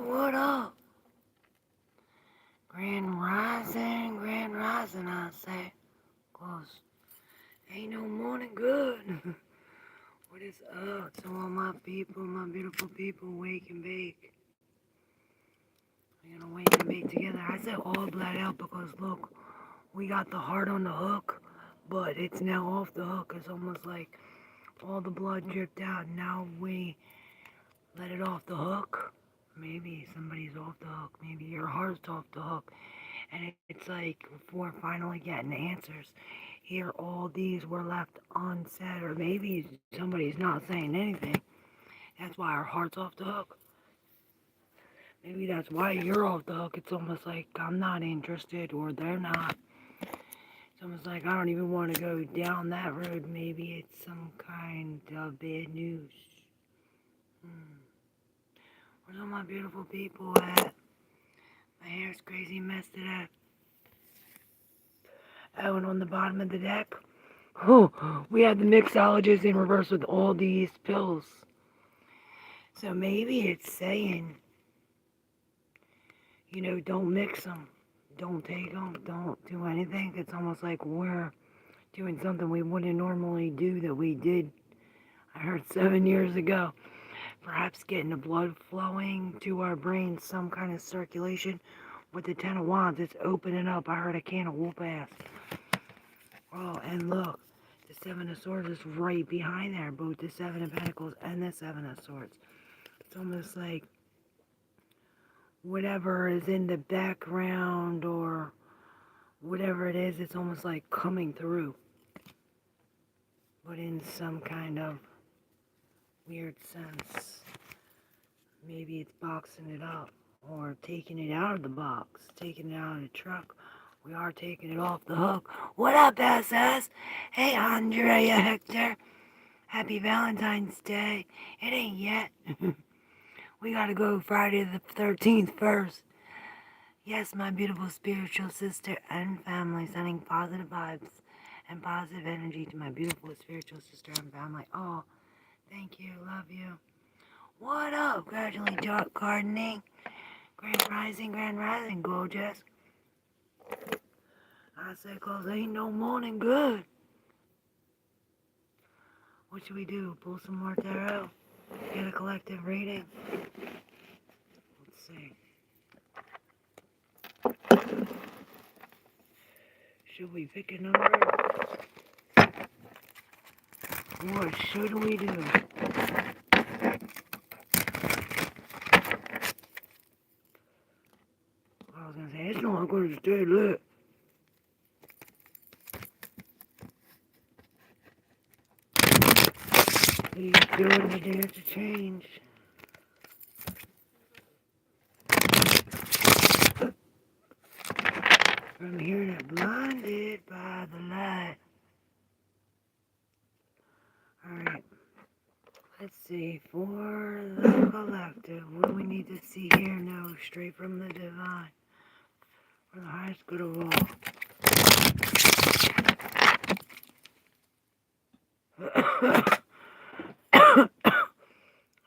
what up? Grand rising, I say. 'Cause ain't no morning good. What is up to all my people, my beautiful people, wake and bake? We're gonna wake and bake together. I said all bled out because look, we got the heart on the hook, but it's now off the hook. It's almost like all the blood dripped out. Now we let it off the hook. Maybe somebody's off the hook. Maybe your heart's off the hook. And it's like, we're finally getting answers. Here, all these were left unsaid, or maybe somebody's not saying anything. That's why our heart's off the hook. Maybe that's why you're off the hook. It's almost like I'm not interested, or they're not. It's almost like I don't even want to go down that road. Maybe it's some kind of bad news. Where's all my beautiful people at? My hair's crazy messed today. Oh, and on the bottom of the deck, oh, we had the mixologist in reverse with all these pills. So maybe it's saying, don't mix them. Don't take them. Don't do anything. It's almost like we're doing something we wouldn't normally do that we did, I heard 7 years ago. Perhaps getting the blood flowing to our brains, some kind of circulation. With the Ten of Wands, it's opening up. I heard a can of whoop ass. Oh, and look, the Seven of Swords is right behind there, both the Seven of Pentacles and the Seven of Swords. It's almost like whatever is in the background or whatever it is, it's almost like coming through. But in some kind of weird sense. Maybe it's boxing it up or taking it out of the box, taking it out of the truck. We are taking it off the hook. What up, SS? Hey, Andrea Hector. Happy Valentine's Day. It ain't yet. We gotta go Friday the 13th first. Yes, my beautiful spiritual sister and family, sending positive vibes and positive energy to my beautiful spiritual sister and family. Oh, thank you. Love you. What up? Gradually dark gardening. Grand rising, gorgeous. I said, 'cause ain't no morning good. What should we do? Pull some more tarot? Get a collective reading? Let's see. Should we pick a number? What should we do? I was gonna say, it's not going to stay lit. He's doing the dance to change. From here to blinded by the light. Alright. Let's see. For the collective, what do we need to see here? No, straight from the divine. For the highest good of all.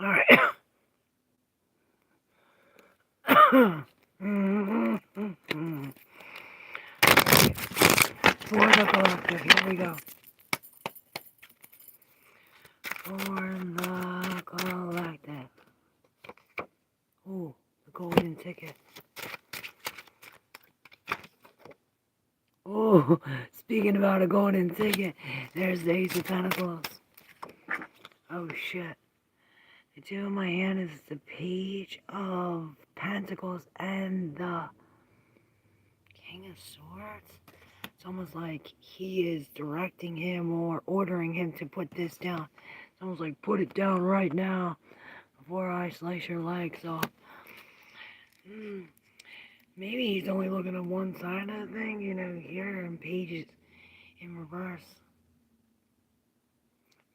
Alright. For the collective, here we go. For the collective. Ooh, the golden ticket. Oh, speaking about a golden ticket, there's the Ace of Pentacles. Oh shit. The two in my hand is the Page of Pentacles and the King of Swords. It's almost like he is directing him or ordering him to put this down. It's almost like, put it down right now before I slice your legs off. Maybe he's only looking at one side of the thing, here in pages in reverse.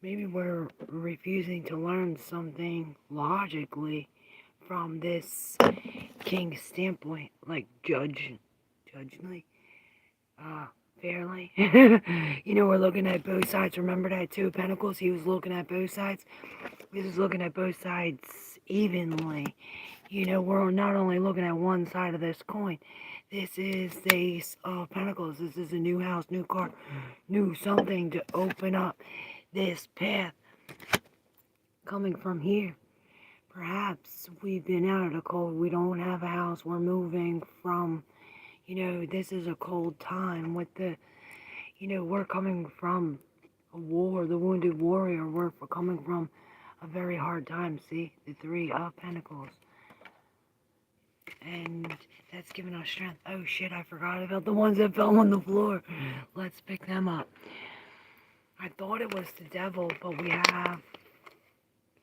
Maybe we're refusing to learn something logically from this king's standpoint, like judgingly, fairly. We're looking at both sides. Remember that Two of Pentacles? He was looking at both sides. He was looking at both sides evenly. You know, we're not only looking at one side of this coin. This is the Ace of Pentacles. This is a new house, new car, new something to open up this path coming from here. Perhaps we've been out of the cold. We don't have a house. We're moving from, you know, this is a cold time with the, you know, we're coming from a war, the wounded warrior. We're coming from a very hard time. See, the Three of Pentacles. And that's giving us strength. Oh shit, I forgot about the ones that fell on the floor. Let's pick them up. I thought it was the devil, but we have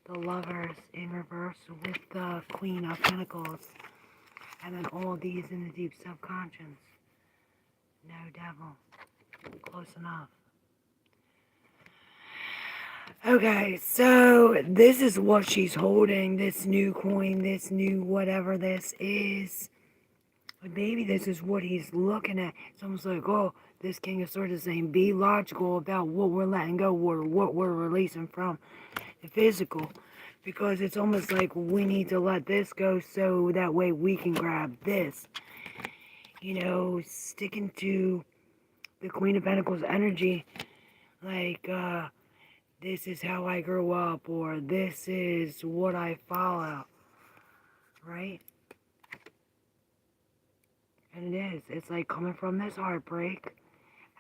the Lovers in reverse with the Queen of Pentacles. And then all these in the deep subconscious. No devil. Close enough. Okay, so this is what she's holding. This new coin, this new whatever this is. But maybe this is what he's looking at. It's almost like, oh, this King of Swords is saying, be logical about what we're letting go or what we're releasing from the physical. Because it's almost like we need to let this go so that way we can grab this. You know, sticking to the Queen of Pentacles energy. Like, this is how I grew up, or this is what I follow. Right? And it is. It's like coming from this heartbreak,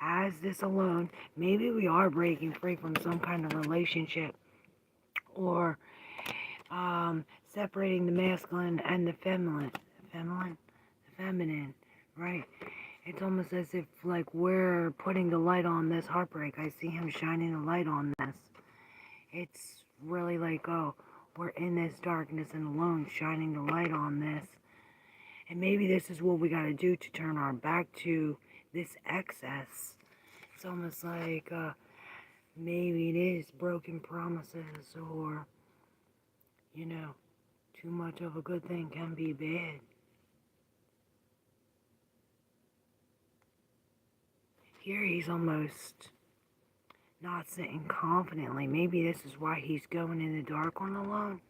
as this alone, maybe we are breaking free from some kind of relationship, or separating the masculine and the feminine, right? It's almost as if like we're putting the light on this heartbreak. I see him shining the light on this. It's really like, oh, we're in this darkness and alone, shining the light on this. And maybe this is what we got to do to turn our back to this excess. It's almost like maybe it is broken promises, or, you know, too much of a good thing can be bad. Here he's almost not sitting confidently. Maybe this is why he's going in the dark on the alone.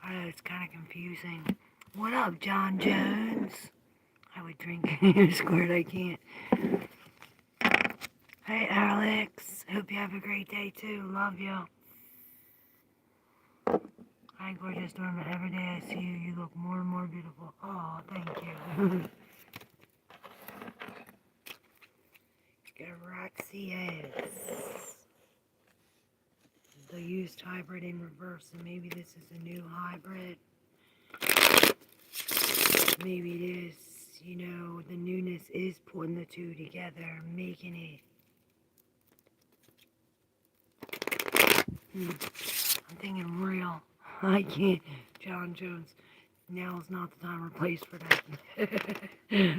I know, it's kind of confusing. What up, John Jones? I would drink squared, I can't. Hey, Alex. Hope you have a great day, too. Love you. Hi, gorgeous Norma. Every day I see you, you look more and more beautiful. Oh, thank you. Gracias. The used hybrid in reverse, and maybe this is a new hybrid. Maybe it is, you know, the newness is putting the two together, making it. I'm thinking real. I can't. John Jones. Now's not the time or place for that.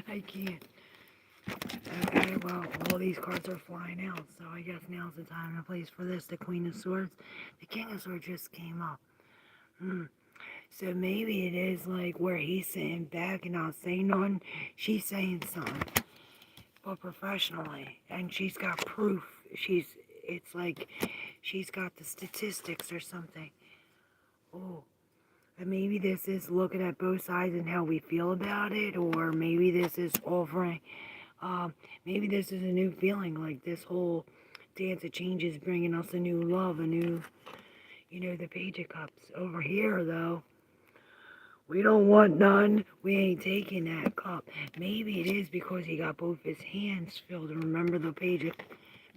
I can't. Okay, well, all these cards are flying out, so I guess now's the time and place for this. The Queen of Swords. The King of Swords just came up. So maybe it is like where he's sitting back and not saying nothing. She's saying something, but professionally. And she's got proof. It's like she's got the statistics or something. Oh. And maybe this is looking at both sides and how we feel about it, or maybe this is offering, maybe this is a new feeling, like this whole dance of change is bringing us a new love, a new, you know, the Page of Cups. Over here, though, we don't want none. We ain't taking that cup. Maybe it is because he got both his hands filled. And remember the Page of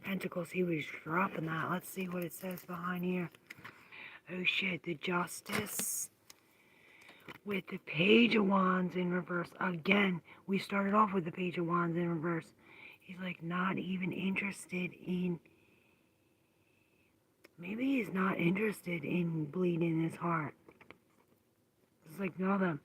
Pentacles, he was dropping that. Let's see what it says behind here. Oh shit, the Justice. With the Page of Wands in reverse. Again, we started off with the Page of Wands in reverse. He's like not even interested in... Maybe he's not interested in bleeding his heart. It's like nothing.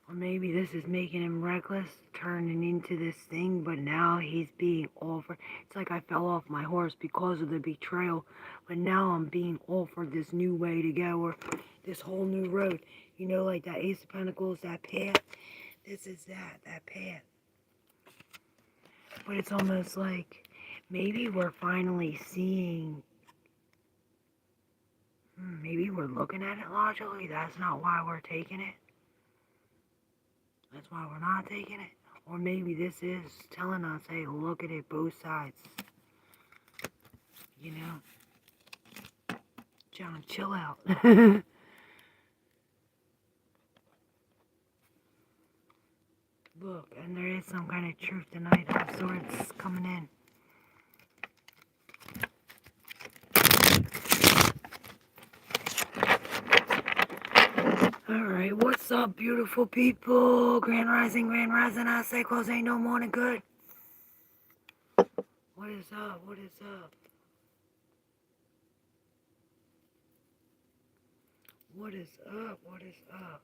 Or maybe this is making him reckless, turning into this thing, but now he's being offered. It's like I fell off my horse because of the betrayal, but now I'm being offered this new way to go, or this whole new road. You know, like that Ace of Pentacles, that path. This is that path. But it's almost like maybe we're finally seeing... Maybe we're looking at it logically. That's not why we're taking it. That's why we're not taking it. Or maybe this is telling us, hey, look at it both sides. You know? John, chill out. Look, and there is some kind of truth tonight of sorts coming in. Alright, what's up, beautiful people? Grand Rising, I say close ain't no morning good. What is up? What is up? What is up? What is up?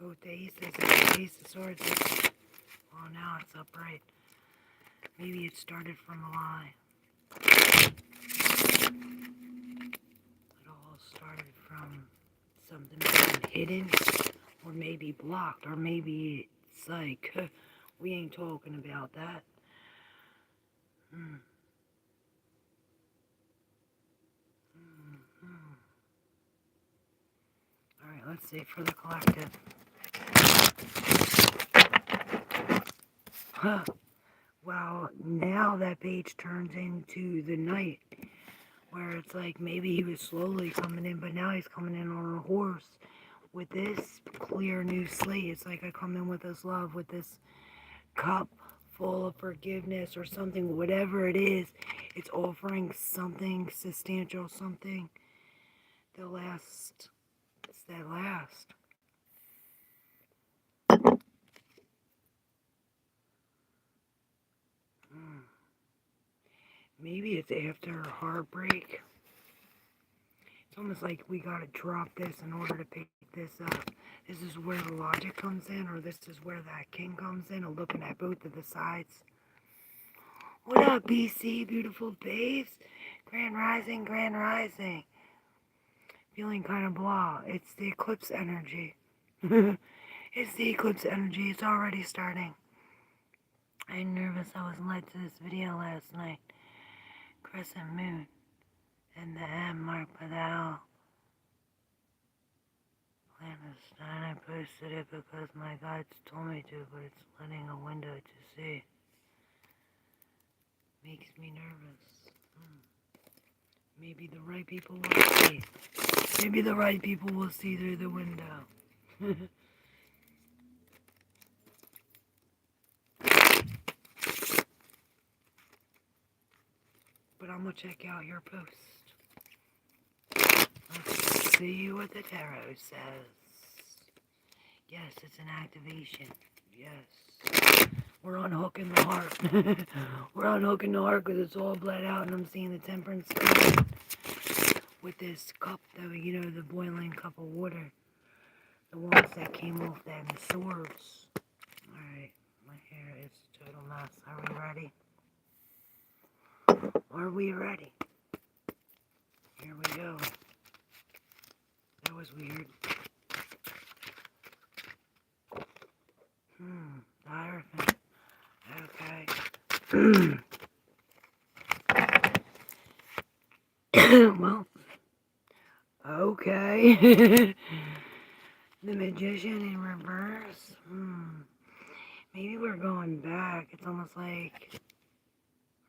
Both the aces and the ace of swords. Oh, now it's upright. Maybe it started from a lie. It all started from something that's been hidden, or maybe blocked, or maybe it's like, we ain't talking about that. Alright, let's see for the collective. Huh. Wow, now that page turns into the night, where it's like maybe he was slowly coming in, but now he's coming in on a horse with this clear new slate. It's like I come in with this love, with this cup full of forgiveness or something, whatever it is. It's offering something substantial, something that lasts. It's that last. Maybe it's after a heartbreak. It's almost like we gotta drop this in order to pick this up. This is where the logic comes in, or this is where that king comes in, or looking at both of the sides. What up, BC, beautiful babes? Grand Rising, Grand Rising. Feeling kind of blah. It's the eclipse energy. It's the eclipse energy. It's already starting. I'm nervous. I was led to this video last night. Crescent moon. And the M marked by the L. Clandestine. I posted it because my guides told me to, but it's letting a window to see. Makes me nervous. Maybe the right people will see. Maybe the right people will see through the window. But I'm gonna check out your post. Let's see what the tarot says. Yes, it's an activation. Yes. We're unhooking the heart. We're unhooking the heart because it's all bled out, and I'm seeing the temperance card with this cup, though, you know, the boiling cup of water. The ones that came off them swords. Alright, my hair is a total mess. Are we ready? Are we ready? Here we go. That was weird. The Hierophant. Okay. Well, okay. The Magician in reverse. Maybe we're going back. It's almost like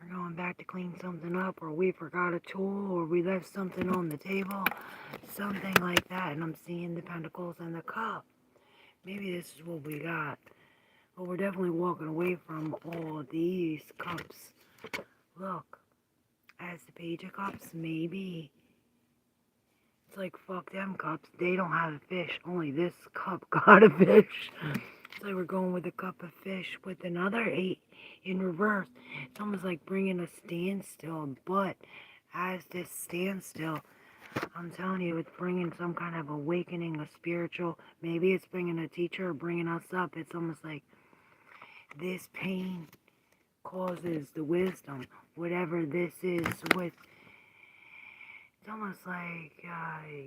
we're going back to clean something up, or we forgot a tool, or we left something on the table. Something like that. And I'm seeing the Pentacles and the Cup. Maybe this is what we got. But we're definitely walking away from all these cups. Look. As the Page of Cups, maybe. It's like, fuck them cups. They don't have a fish. Only this cup got a fish. It's like we're going with a cup of fish with another 8 in reverse. It's almost like bringing a standstill. But as this standstill, I'm telling you, it's bringing some kind of awakening, a spiritual. Maybe it's bringing a teacher or bringing us up. It's almost like this pain causes the wisdom. Whatever this is with. It's almost like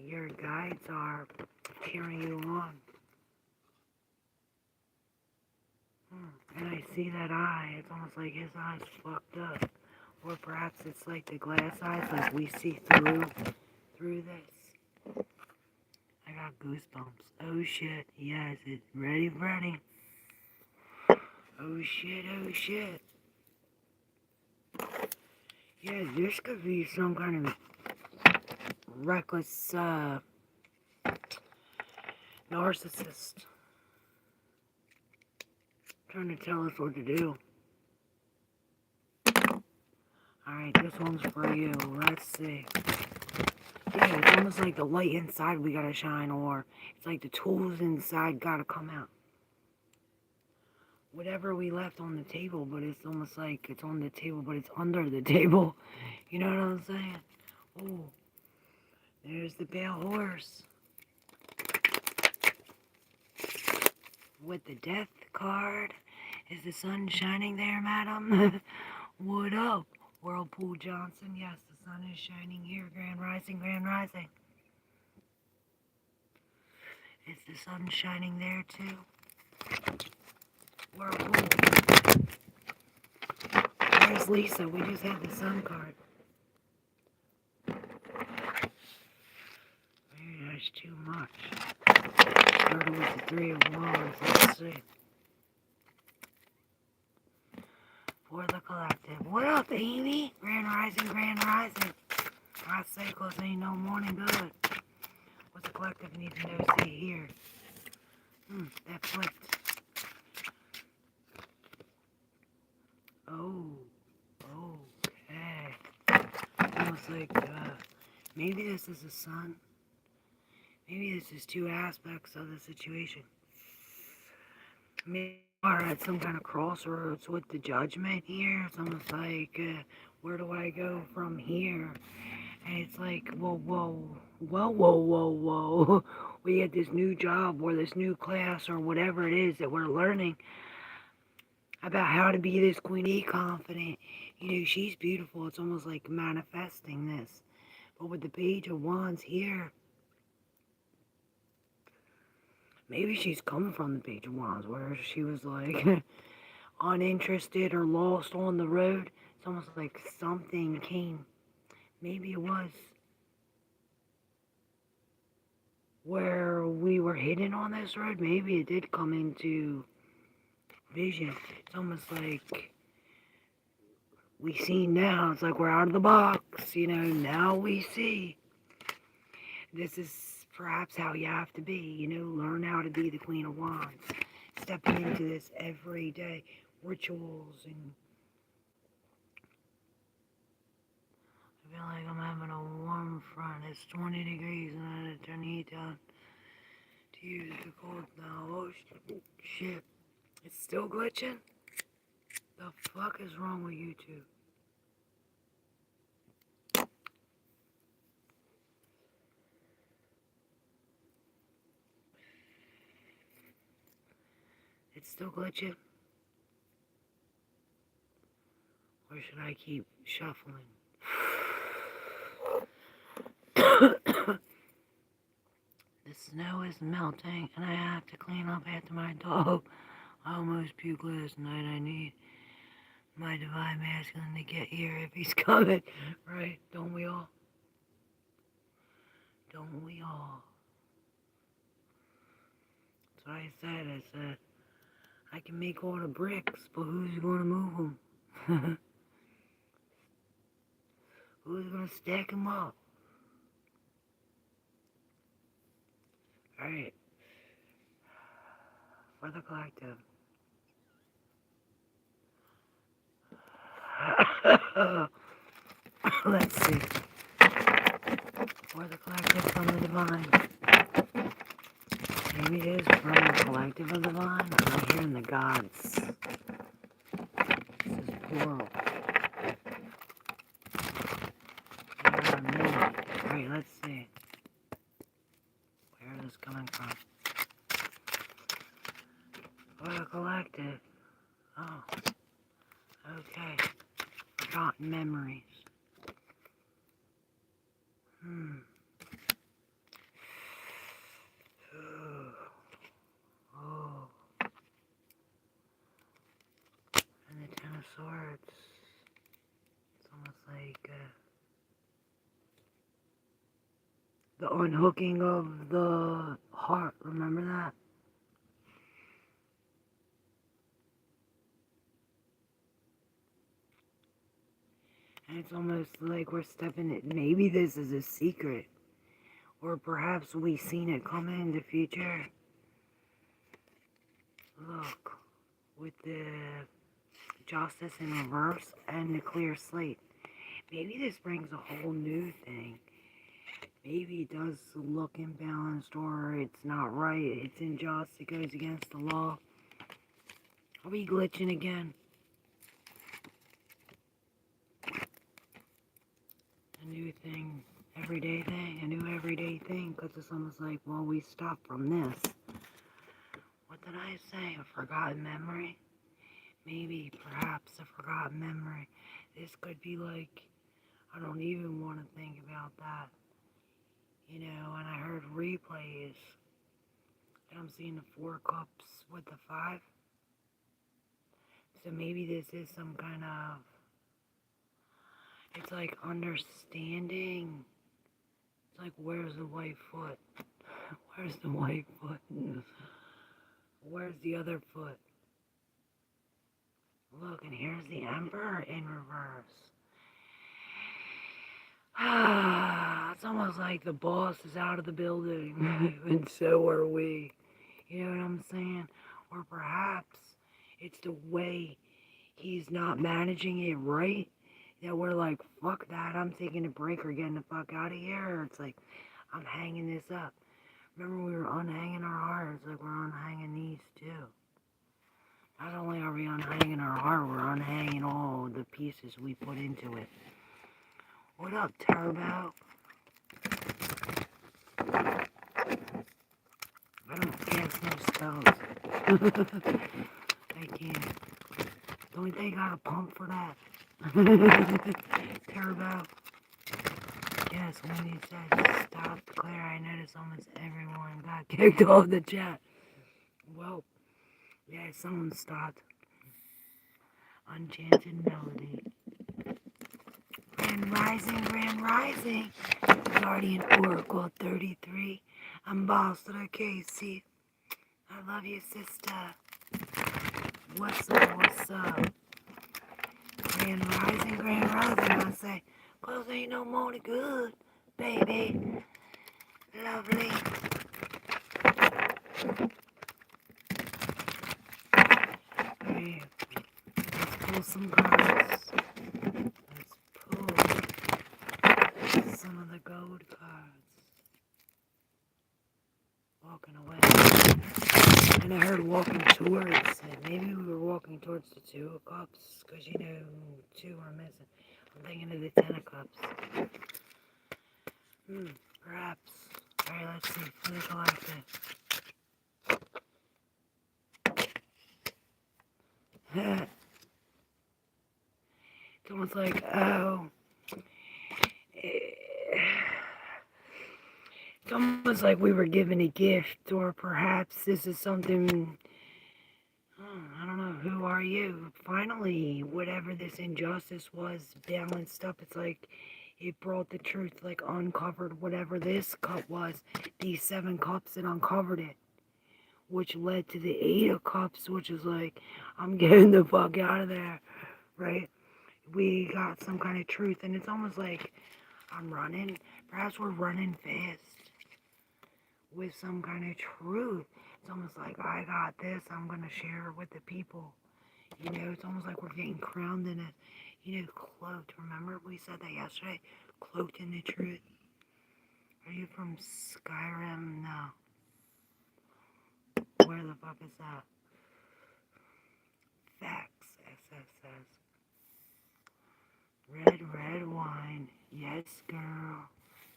your guides are cheering you on. And I see that eye. It's almost like his eye's fucked up. Or perhaps it's like the glass eyes, like we see through this. I got goosebumps. Oh shit, yes, it's ready. Oh shit. Yeah, this could be some kind of reckless, narcissist trying to tell us what to do. Alright, this one's for you. Let's see. Yeah, it's almost like the light inside we gotta shine, or it's like the tools inside gotta come out. Whatever we left on the table, but it's almost like it's on the table, but it's under the table. You know what I'm saying? Oh, there's the pale horse. With the death card. Is the sun shining there, madam? What up, Whirlpool Johnson? Yes, the sun is shining here. Grand rising. Is the sun shining there too? Whirlpool. Where's Lisa? We just had the sun card. Maybe that's too much. Started with the 3 of Wands. Let's see. For the collective. What up, Amy? Grand rising. I say, cause ain't no morning good. What's the collective need to know? See here. That flipped. Oh, okay. Almost like, maybe this is the sun. Maybe this is 2 aspects of the situation. Maybe we're at some kind of crossroads with the judgment here. It's almost like, where do I go from here? And it's like, whoa. We get this new job or this new class or whatever it is that we're learning about how to be this queenie confident. You know, she's beautiful. It's almost like manifesting this. But with the Page of Wands here, maybe she's come from the Page of Wands where she was like uninterested or lost on the road. It's almost like something came. Maybe it was where we were hidden on this road. Maybe it did come into vision. It's almost like we see now. It's like we're out of the box, you know. Now we see. This is perhaps how you have to be, you know. Learn how to be the Queen of Wands. Stepping into this every day. Rituals and I feel like I'm having a warm front. It's 20 degrees and I had to turn the heat down to use the cold now. Oh shit. It's still glitching? The fuck is wrong with YouTube? It's still glitching? Or should I keep shuffling? The snow is melting and I have to clean up after my dog. I almost puked last night. I need my divine masculine to get here if he's coming. Right? Don't we all? Don't we all? That's what I said. I said, I can make all the bricks, but who's going to move them? Who's going to stack them up? Alright. For the collective. Let's see. For the collective from the divine. Maybe it is from the collective of the divine. I'm hearing the gods. This is plural. Alright, let's see. Where is this coming from? For the collective. Oh. Okay. Forgotten memories. Oh. And the Ten of Swords. It's The unhooking of the heart, remember that? And it's almost like we're stepping it. Maybe this is a secret. Or perhaps we seen it coming in the future. Look, with the justice in reverse and the clear slate. Maybe this brings a whole new thing. Maybe it does look imbalanced or it's not right. It's unjust. It goes against the law. Are we glitching again? A new thing. Everyday thing. A new everyday thing. Because it's almost like, well, we stopped from this. What did I say? A forgotten memory? Maybe, perhaps, a forgotten memory. This could be like, I don't even want to think about that. You know, and I heard replays. And I'm seeing the 4 cups with the 5. So maybe this is some kind of, it's like understanding. It's like, where's the white foot? Where's the white foot? Where's the other foot? Look, and here's the Emperor in reverse. It's almost like the boss is out of the building, and so are we. You know what I'm saying? Or perhaps it's the way he's not managing it right, that we're like, fuck that, I'm taking a break or getting the fuck out of here. Or it's like, I'm hanging this up. Remember we were unhanging our hearts, like we're unhanging these too. Not only are we unhanging our heart, we're unhanging all the pieces we put into it. What up, Turbo? I don't cast no spells. I can't. Don't they got a pump for that? Turbo. Yes, when you said stop, Claire, I noticed almost everyone got kicked off the chat. Well, yeah, someone stopped. Enchanted Melody. Grand Rising, Grand Rising. Guardian Oracle 33. I'm Boss to the Casey. I love you, sister. What's up, what's up? Grand Rising, I say. Cause ain't no more than good, baby. Lovely. Hey, let's pull some cards. Let's pull some of the gold cards. Walking away. And I heard walking towards it. Maybe we were walking towards the 2 of Cups. Because, you know, 2 are missing. I'm thinking of the 10 of Cups. Perhaps. Alright, let's see. For the collective. It's almost like, oh. It's almost like we were given a gift. Or perhaps this is something. I don't know, who are you? Finally, whatever this injustice was balanced up. It's like it brought the truth, like uncovered whatever this cup was. These 7 cups, it uncovered it. Which led to the 8 of Cups, which is like, I'm getting the fuck out of there, right? We got some kind of truth, and it's almost like I'm running. Perhaps we're running fast with some kind of truth. It's almost like, I got this, I'm going to share it with the people. You know, it's almost like we're getting crowned in it. You know, cloaked. Remember we said that yesterday? Cloaked in the truth. Are you from Skyrim? No. Where the fuck is that? Facts, SSS. Red wine. Yes, girl.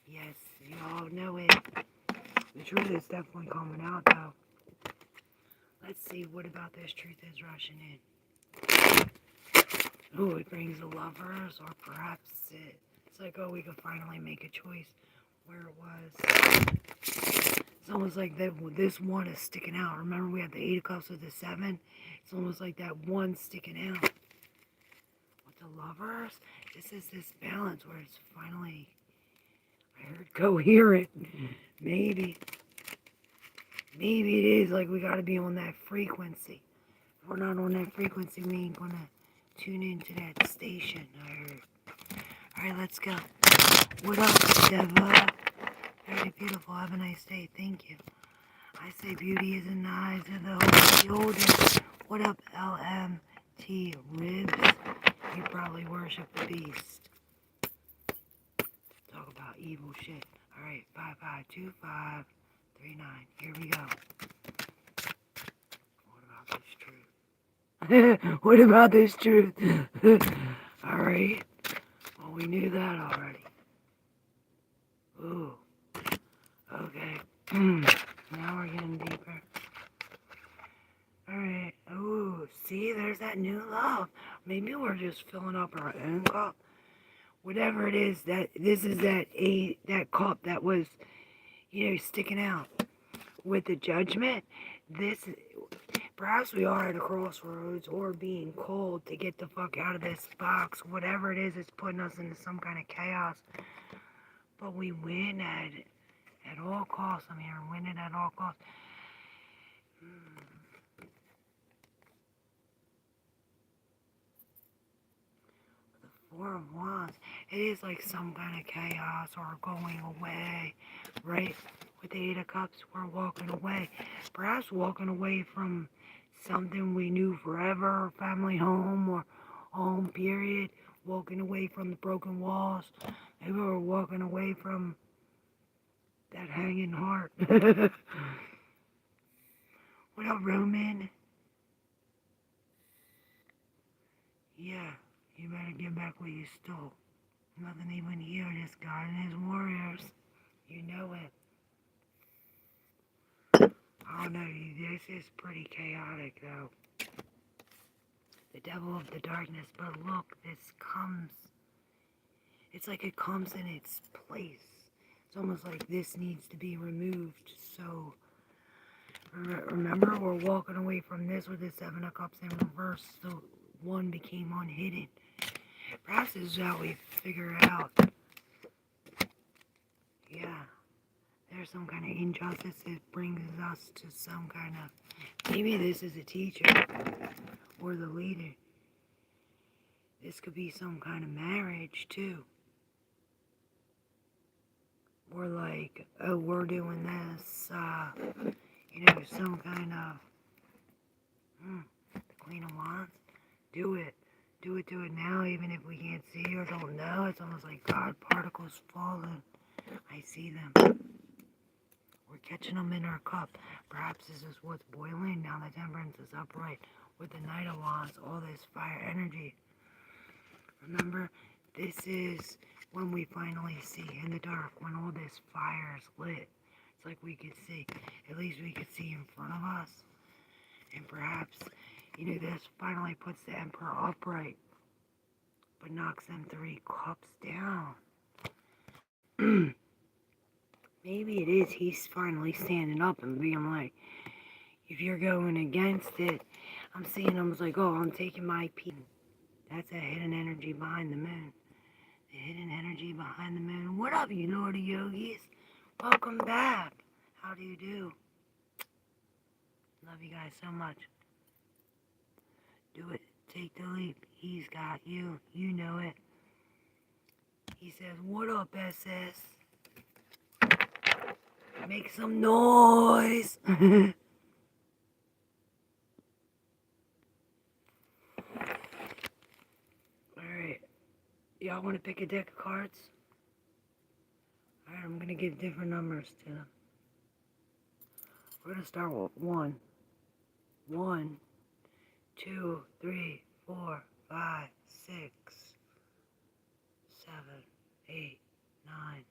Yes, you all know it. The truth is definitely coming out, though. Let's see, what about this truth is rushing in? Oh, it brings the lovers, or perhaps it's like, oh, we could finally make a choice where it was. It's almost like this one is sticking out. Remember, we had the 8 of Cups with the 7? It's almost like that one sticking out. With the lovers, this is this balance where it's finally, I heard coherent. Maybe. Maybe it is like we gotta be on that frequency. If we're not on that frequency, we ain't gonna tune into that station, I heard. Alright, let's go. What up, Deva? Very beautiful. Have a nice day. Thank you. I say beauty is in the eyes of the beholder. What up, LMT Ribs? You probably worship the beast. Talk about evil shit. Alright, 552539. Here we go. What about this truth? What about this truth? Alright. Well, we knew that already. Ooh. Okay. Now we're getting deeper. Alright. Ooh, see, there's that new love. Maybe we're just filling up our own cup. Whatever it is, that this is that cup that was, sticking out with the judgment. Perhaps we are at a crossroads or being called to get the fuck out of this box. Whatever it is, it's putting us into some kind of chaos. But we win at all costs. I'm here, winning at all costs. Four of Wands. It is like some kind of chaos or going away, right? With the Eight of Cups, we're walking away. Perhaps walking away from something we knew forever, family home or home period. Walking away from the broken walls. Maybe we're walking away from that hanging heart. What up, Roman? Yeah. You better get back what you stole. Nothing even here, this God and his warriors. You know it. Oh no, this is pretty chaotic though. The devil of the darkness, but look, it's like it comes in its place. It's almost like this needs to be removed. So, remember, we're walking away from this with the Seven of Cups in reverse, so one became unhidden. Perhaps this is how we figure it out. Yeah. There's some kind of injustice that brings us to some kind of... Maybe this is a teacher or the leader. This could be some kind of marriage, too. Or like, oh, we're doing this, some kind of... the Queen of Wands. Do it. Do it now, even if we can't see or don't know. It's almost like God particles falling. I see them. We're catching them in our cup. Perhaps this is what's boiling. Now the Temperance is upright with the Knight of Wands. All this fire energy. Remember, this is when we finally see in the dark, when all this fire is lit. It's like we could see. At least we could see in front of us. And perhaps... this finally puts the Emperor upright, but knocks them 3 cups down. Maybe it is he's finally standing up and being like, if you're going against it, I'm seeing him like, oh, I'm taking my piece. That's a hidden energy behind the moon. The hidden energy behind the moon. What up, you naughty yogis? Welcome back. How do you do? Love you guys so much. Do it. Take the leap. He's got you. You know it. He says, what up, SS? Make some noise. Alright. Y'all want to pick a deck of cards? Alright, I'm going to give different numbers to them. We're going to start with 1. 1, 2, 3, 4, 5, 6, 7, 8, 9,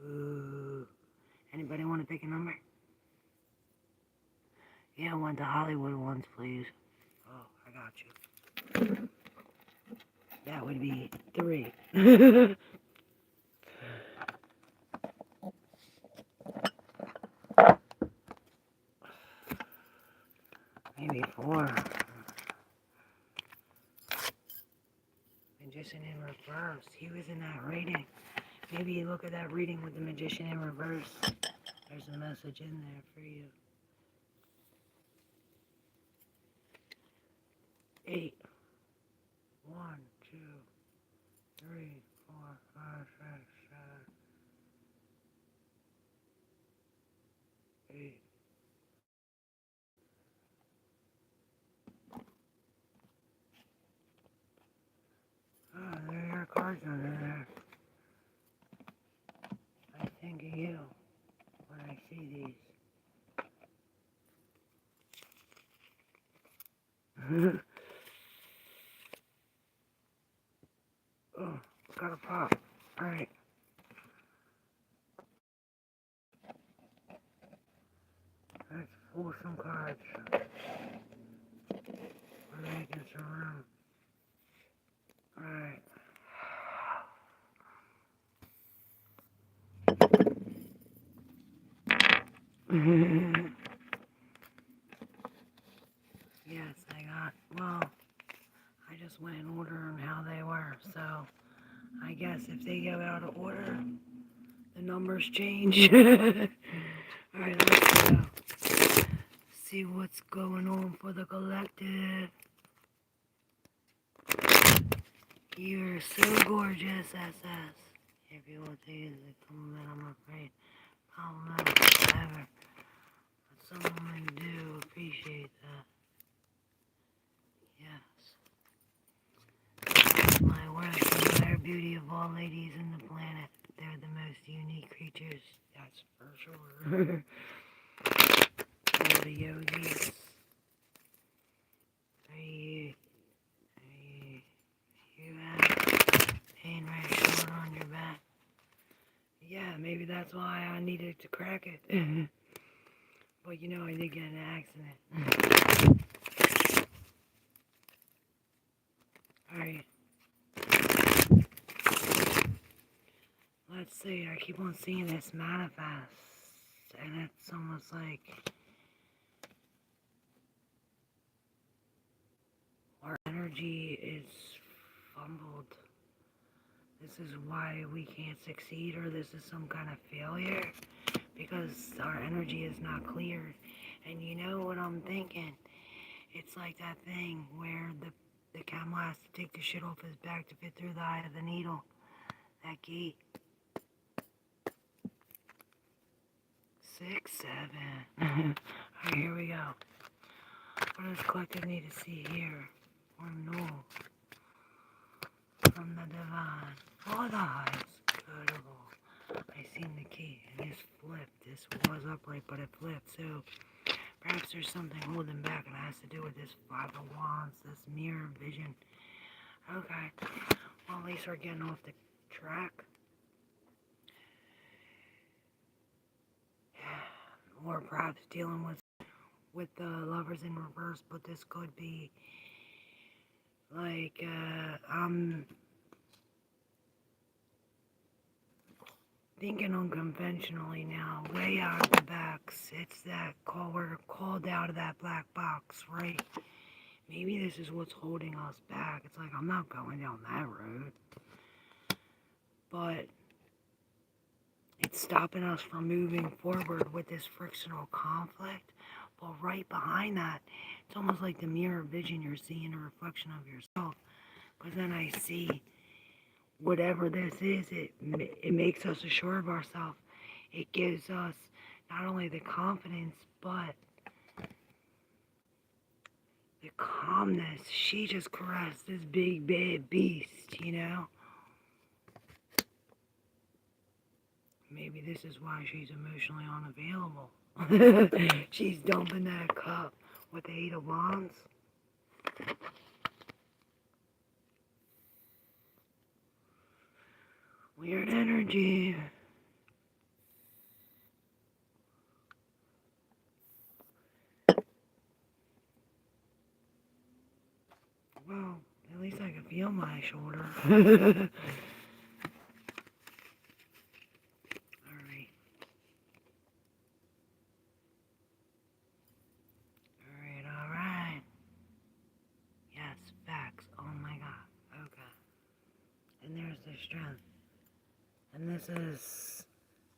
10. Ooh. Anybody want to pick a number? Yeah, I want the Hollywood ones, please. Oh, I got you. That would be 3. Maybe 4. Magician in reverse. He was in that reading. Maybe look at that reading with the Magician in reverse. There's a message in there for you. 8. 1, 2, 3, 4, 5, 6, 7, 8. Oh, there are your cards under there. I think of you when I see these. Oh, got a pop. Alright. Let's pull some cards. We're making some room. Alright. Yes, well, I just went in order on how they were, so I guess if they go out of order, the numbers change. Alright, let's go. See what's going on for the collective. You're so gorgeous, SS. If you want to use the compliment, I'm afraid. Problematic, however. But some women do appreciate that. Yes. My worth, the rare beauty of all ladies in the planet. They're the most unique creatures. That's for sure. All the yogis. You have pain right shoulder on your back. Yeah, maybe that's why I needed to crack it. But you know, I did get in an accident. Alright. Let's see, I keep on seeing this manifest. And it's almost like our energy is fumbled. This is why we can't succeed, or this is some kind of failure. Because our energy is not clear. And you know what I'm thinking? It's like that thing where the camel has to take the shit off his back to fit through the eye of the needle. That gate. 6, 7. Alright, here we go. What does collective need to see here? Or no? From the divine. For the highest good of all. I seen the key, and this flipped. This was upright, but it flipped. So perhaps there's something holding back, and it has to do with this 5 of wands, this mirror vision. Okay. Well, at least we're getting off the track. Or perhaps dealing with the lovers in reverse, but this could be like I'm thinking unconventionally now, way out of the box. It's that we're called out of that black box, right? Maybe this is what's holding us back. It's like, I'm not going down that road, but it's stopping us from moving forward with this frictional conflict. But right behind that, it's almost like the mirror vision. You're seeing a reflection of yourself. Because then I see whatever this is, it makes us assured of ourselves. It gives us not only the confidence, but the calmness. She just caressed this big, bad beast, you know? Maybe this is why she's emotionally unavailable. She's dumping that cup with the 8 of Wands. Weird energy. Well, at least I can feel my shoulder. Alright. Yes, facts. Oh my god. Okay. And there's the strength. And And this is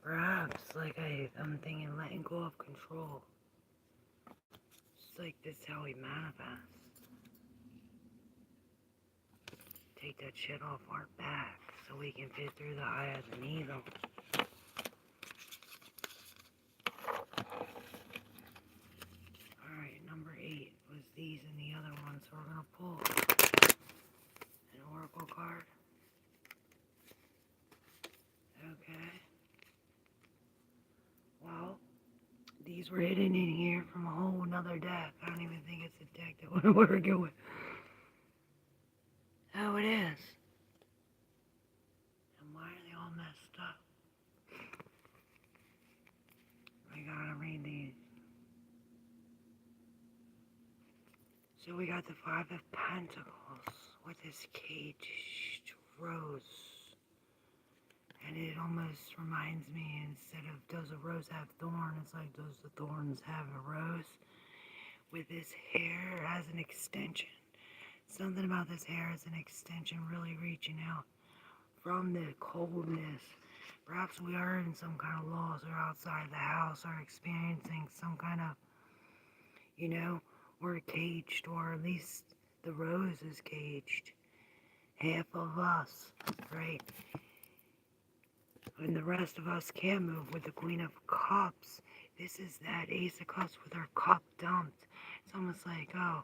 perhaps like I'm thinking letting go of control. It's like this is how we manifest. Take that shit off our back so we can fit through the eye of the needle. Alright, number 8 was these and the other one, so we're gonna pull an oracle card. Okay. Well, these were hidden in here from a whole nother deck. I don't even think it's a deck that we're working with. Oh, it is. And why are they all messed up? I gotta read these. So we got the 5 of Pentacles with this caged rose. And it almost reminds me, instead of does a rose have thorns, it's like does the thorns have a rose? With this hair as an extension. Something about this hair as an extension really reaching out from the coldness. Perhaps we are in some kind of loss or outside the house or experiencing some kind of, you know, we're caged, or at least the rose is caged. Half of us, right? And the rest of us can move with the Queen of Cups. This is that Ace of Cups with her cup dumped. It's almost like, oh,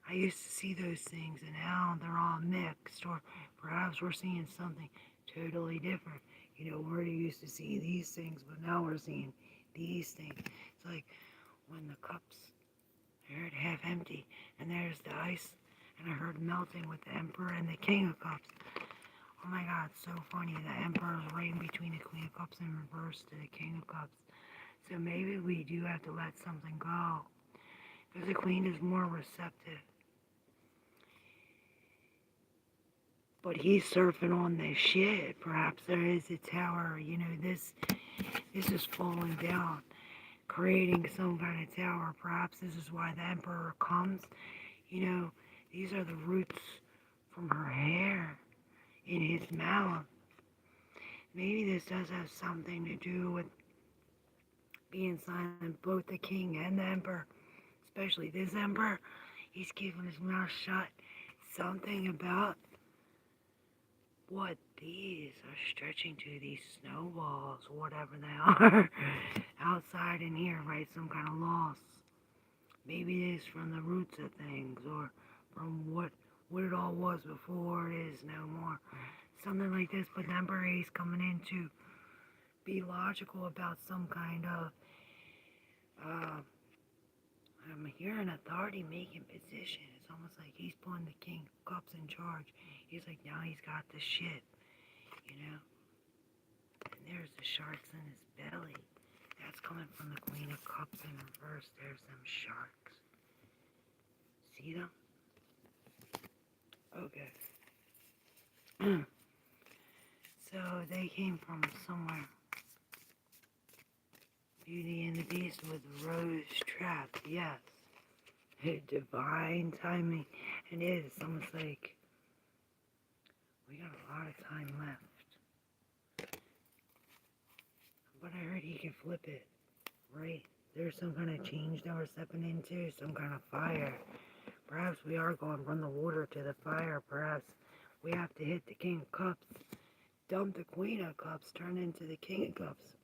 I used to see those things and now they're all mixed. Or perhaps we're seeing something totally different. You know, we used to see these things, but now we're seeing these things. It's like when the cups are half empty and there's the ice, and I heard melting with the Emperor and the King of Cups. Oh my God, so funny. The Emperor is right in between the Queen of Cups and reverse to the King of Cups. So maybe we do have to let something go. Because the Queen is more receptive. But he's surfing on this shit. Perhaps there is a tower, you know, this is falling down. Creating some kind of tower. Perhaps this is why the Emperor comes. You know, these are the roots from her hair in his mouth. Maybe this does have something to do with being silent, both the king and the emperor, especially this emperor. He's keeping his mouth shut. Something about what these are stretching to, these snowballs, whatever they are, outside in here, right? Some kind of loss. Maybe it is from the roots of things, or from what it all was before it is no more. Something like this, but the Emperor is coming in to be logical about some kind of, I'm hearing authority making position. It's almost like he's pulling the King of Cups in charge. He's like, now he's got the shit, you know? And there's the sharks in his belly. That's coming from the Queen of Cups in reverse. There's them sharks. See them? Okay. So they came from somewhere. Beauty and the Beast with Rose Trap, yes. Divine timing. And it is almost like we got a lot of time left. But I heard he can flip it, right? There's some kind of change that we're stepping into, some kind of fire. Perhaps we are going from the water to the fire. Perhaps we have to hit the King of Cups, dump the Queen of Cups, turn into the King of Cups.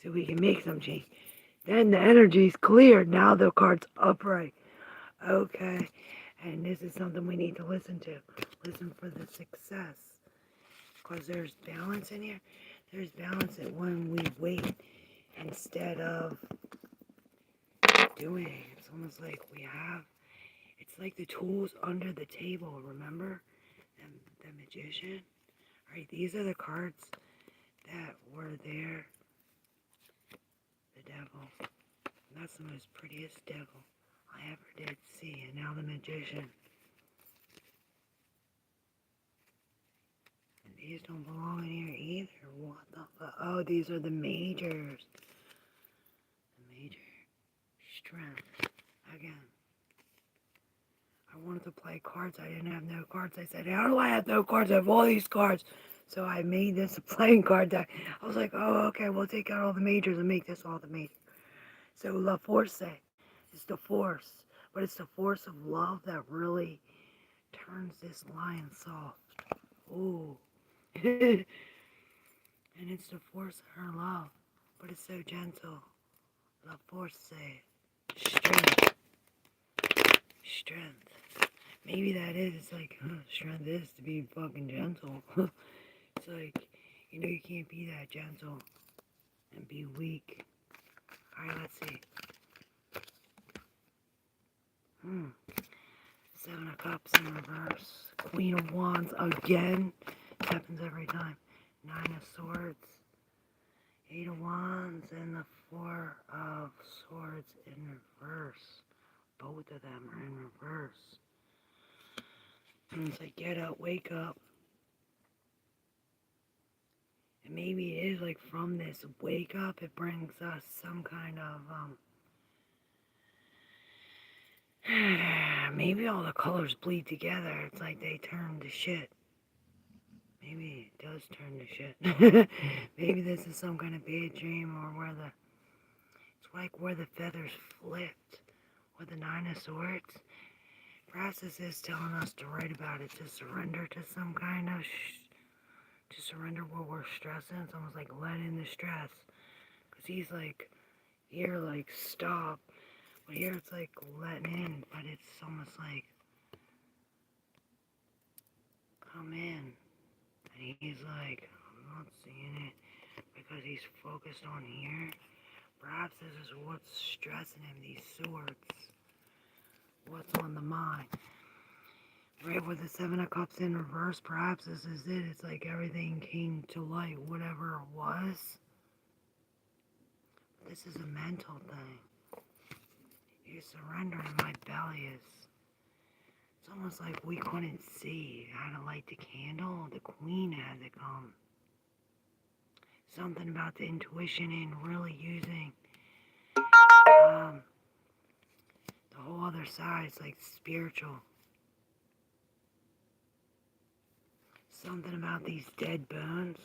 So we can make some change. Then the energy's cleared. Now the card's upright. Okay. And this is something we need to listen to. Listen for the success. Because there's balance in here. There's balance in when we wait instead of doing it. It's almost like we have, it's like the tools under the table, remember? The Magician. Alright, these are the cards that were there. The Devil. That's the most prettiest devil I ever did see. And now the Magician. And these don't belong in here either. What the fuck? Oh, these are the majors. The major strength. Again. I wanted to play cards. I didn't have no cards. I said, how do I have no cards? I have all these cards. So I made this a playing card deck. I was like, oh, okay, we'll take out all the majors and make this all the majors. So La Force is the force. But it's the force of love that really turns this lion soft. Ooh. And it's the force of her love. But it's so gentle. La Force. Strength. Strength. Maybe that is, it's like, strength is to be fucking gentle. It's like, you know, you can't be that gentle and be weak. Alright, let's see. Seven of Cups in reverse. Queen of Wands again. This happens every time. Nine of Swords. Eight of Wands and the Four of Swords in reverse. Both of them are in reverse. And it's like, get up, wake up. And maybe it is like from this wake up, it brings us some kind of, maybe all the colors bleed together. It's like they turn to shit. Maybe it does turn to shit. Maybe this is some kind of bad dream, or where it's like where the feathers flipped, or the Nine of Swords. Perhaps this is telling us to write about it, to surrender to some kind of, to surrender what we're stressing. It's almost like let in the stress. Because he's like, here, like, stop. But here it's like letting in, but it's almost like, come in. And he's like, I'm not seeing it, because he's focused on here. Perhaps this is what's stressing him, these swords. What's on the mind. Right with the Seven of Cups in reverse, perhaps this is it. It's like everything came to light, whatever it was. This is a mental thing. You're surrendering. My belly is. It's almost like we couldn't see how to light the candle. The queen had to come. Something about the intuition and really using the whole other side. It's like spiritual. Something about these dead bones.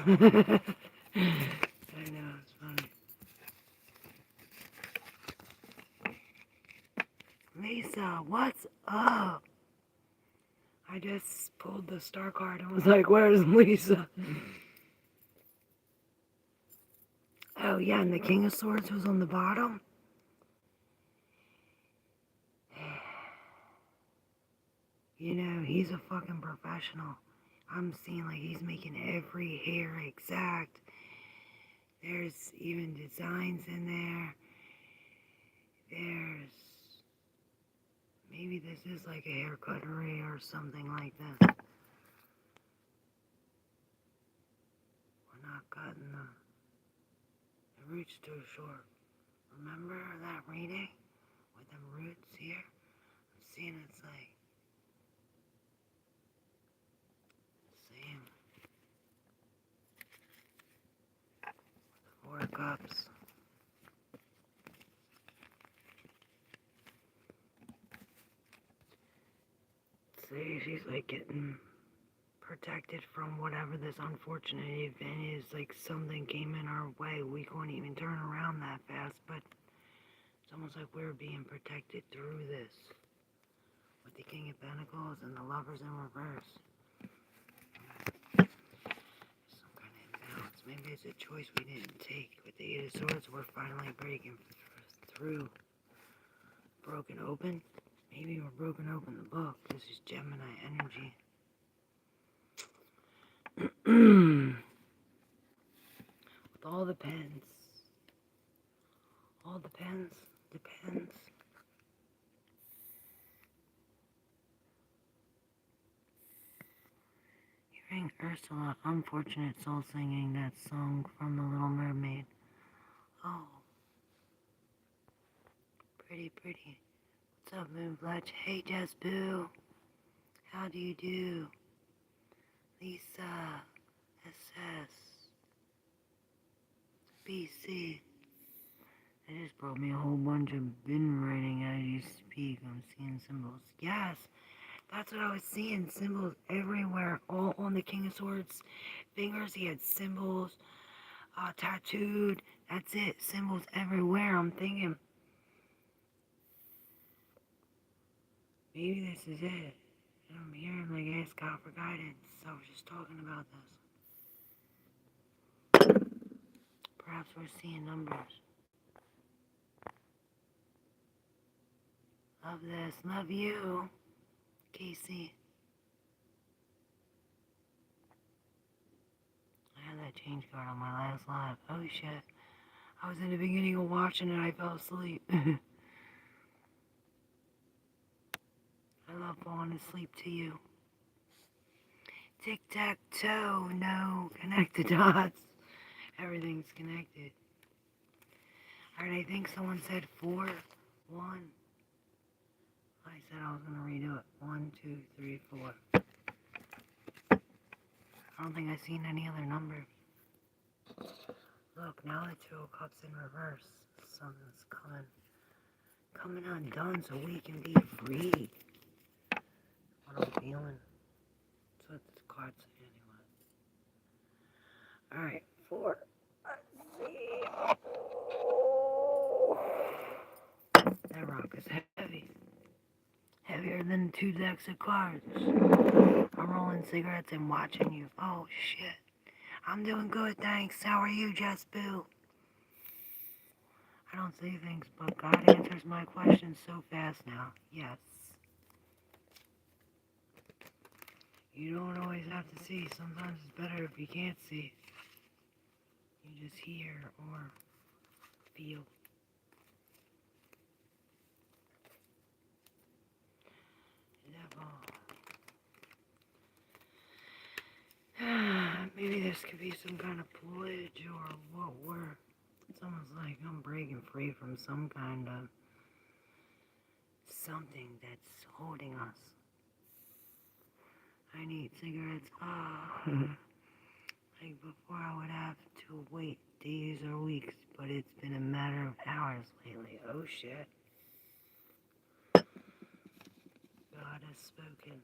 I know, it's funny. Lisa, what's up? I just pulled the star card and was like, where's Lisa? Oh, yeah, and the King of Swords was on the bottom. You know, he's a fucking professional. I'm seeing like he's making every hair exact. There's even designs in there. There's... Maybe this is like a hair cuttery or something like this. We're not cutting the roots too short. Remember that reading with the roots here? I'm seeing it's like same. Four of Cups. See, she's like getting protected from whatever this unfortunate event is. Like something came in our way. We couldn't even turn around that fast, but it's almost like we're being protected through this. With the King of Pentacles and the Lovers in reverse. Some kind of imbalance. Maybe it's a choice we didn't take. With the Eight of Swords, we're finally breaking through. Broken open. Maybe we're broken open the book. This is Gemini energy. With all the pens. All the pens. Depends. Hearing Ursula, Unfortunate Soul singing that song from The Little Mermaid. Oh. Pretty, pretty. What's up, Moon Fletch? Hey, Jess Boo. How do you do? Lisa. SS. BC. They just brought me a whole bunch of bin writing as you speak. I'm seeing symbols. Yes, that's what I was seeing. Symbols everywhere. All on the King of Swords fingers. He had symbols tattooed. That's it. Symbols everywhere. I'm thinking, maybe this is it. And I'm hearing like ask God for guidance. So I was just talking about this. Perhaps we're seeing numbers. Love this. Love you, Casey. I had that change card on my last live. Oh shit. I was in the beginning of watching it. I fell asleep. I love falling asleep to you. Tic-tac-toe. No. Connect the dots. Everything's connected. Alright, I think someone said 4, 1. I said I was going to redo it. 1, 2, 3, 4. I don't think I've seen any other numbers. Look, now the 2 of Cups in reverse. Something's coming undone so we can be free. What I'm feeling. That's what this card said anyway. Alright, 4. Let's see. Oh. That rock is heavy. Heavier than 2 decks of cards. I'm rolling cigarettes and watching you. Oh shit. I'm doing good, thanks. How are you, Jess Boo? I don't say things, but God answers my questions so fast now. Yes. You don't always have to see. Sometimes it's better if you can't see. You just hear or feel. Maybe this could be some kind of pledge or what we're... It's almost like I'm breaking free from some kind of... something that's holding us. I need cigarettes. Like before I would have to wait days or weeks, but it's been a matter of hours lately. Oh shit. God has spoken.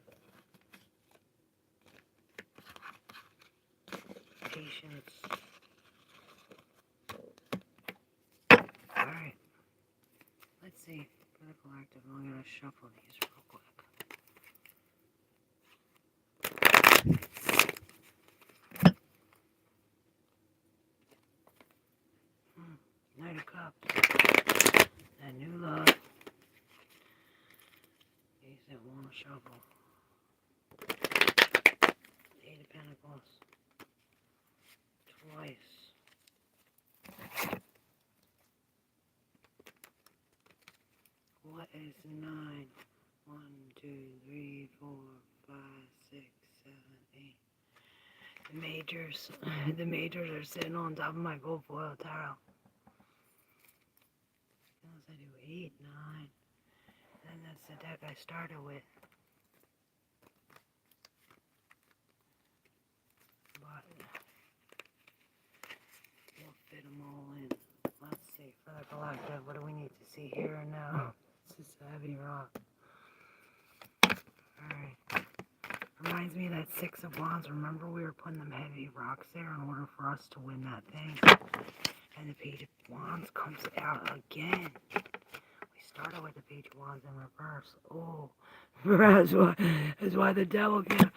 Patience. Alright. Let's see. For the collective, I'm gonna shuffle these real quick. Knight of Cups. That new love. Use that one shuffle. Eight of Pentacles. Twice. What is 9? 1, 2, 3, 4, 5, 6, 7, 8. The majors. The majors are sitting on top of my gold foil tarot. Unless I do 8, 9. Then that's the deck I started with. But we'll fit them all in. Let's see. For the collective, what do we need to see here and now? This is a heavy rock. Alright. Reminds me of that 6 of Wands. Remember we were putting them heavy rocks there in order for us to win that thing. And the Page of Wands comes out again. We started with the Page of Wands in reverse. Oh. That's why the devil came.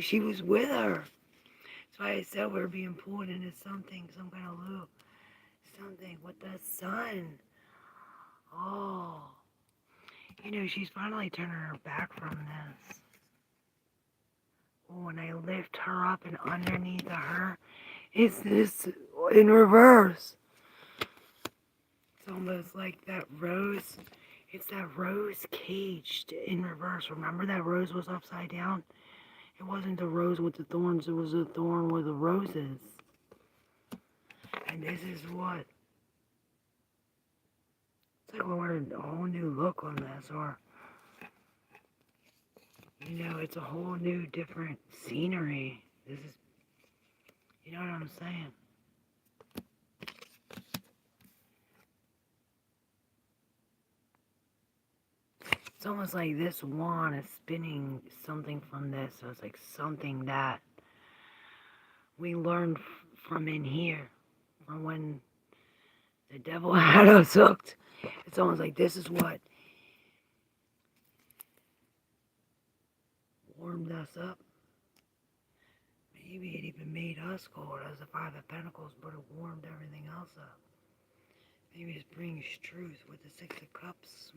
She was with her. That's why I said we were being pulled into something, some kind of loop. Something with the sun. Oh. You know, she's finally turning her back from this. Oh, and I lift her up and underneath of her is this in reverse. It's almost like that rose. It's that rose caged in reverse. Remember that rose was upside down? It wasn't the rose with the thorns. It was the thorn with the roses. And this is what... It's like we're a whole new look on this. Or... You know, it's a whole new, different scenery. This is, you know what I'm saying? It's almost like this wand is spinning something from this. So it's like something that we learned from in here, from when the devil had us hooked. It's almost like this is what warmed us up. Maybe it even made us cold as the Five of Pentacles, but it warmed everything else up. Maybe it brings truth with the Six of Cups.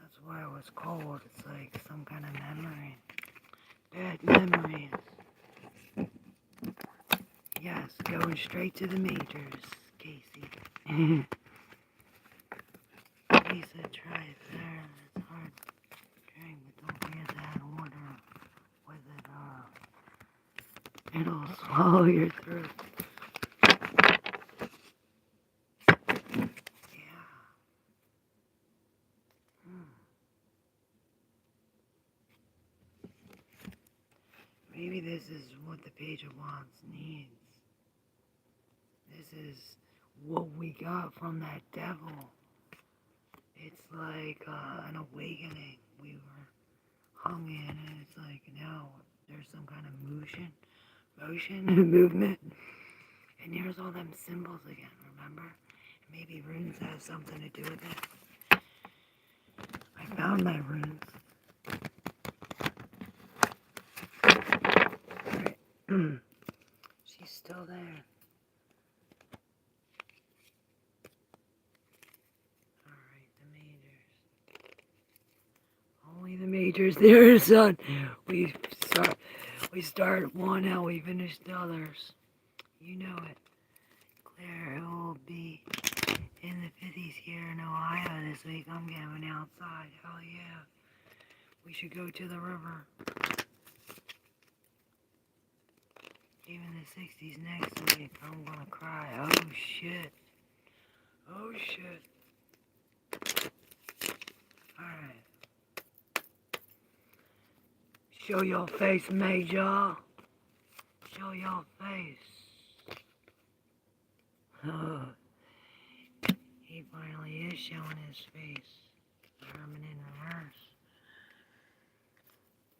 That's why it was cold. It's like some kind of memory. Bad memories. Yes, going straight to the majors, Casey. Lisa, try it there. It's hard to drink, but don't forget to add water with it. It'll swallow your throat. Yeah. Maybe this is what the Page of Wands needs. This is what we got from that devil. It's like an awakening. We were hung in, and it's like now there's some kind of motion, movement. And here's all them symbols again, remember? Maybe runes have something to do with it. I found my runes. Right. She's still there. Alright, the majors. Only the majors there, son. We start one and we finish the others. You know it. Claire, it will be in the 50s here in Ohio this week. I'm camping outside. Hell yeah. We should go to the river. Even the 60s next week. I'm gonna cry. Oh shit. Oh shit. Alright. Show your face, Major. Show your face. Oh. He finally is showing his face. Herman in reverse.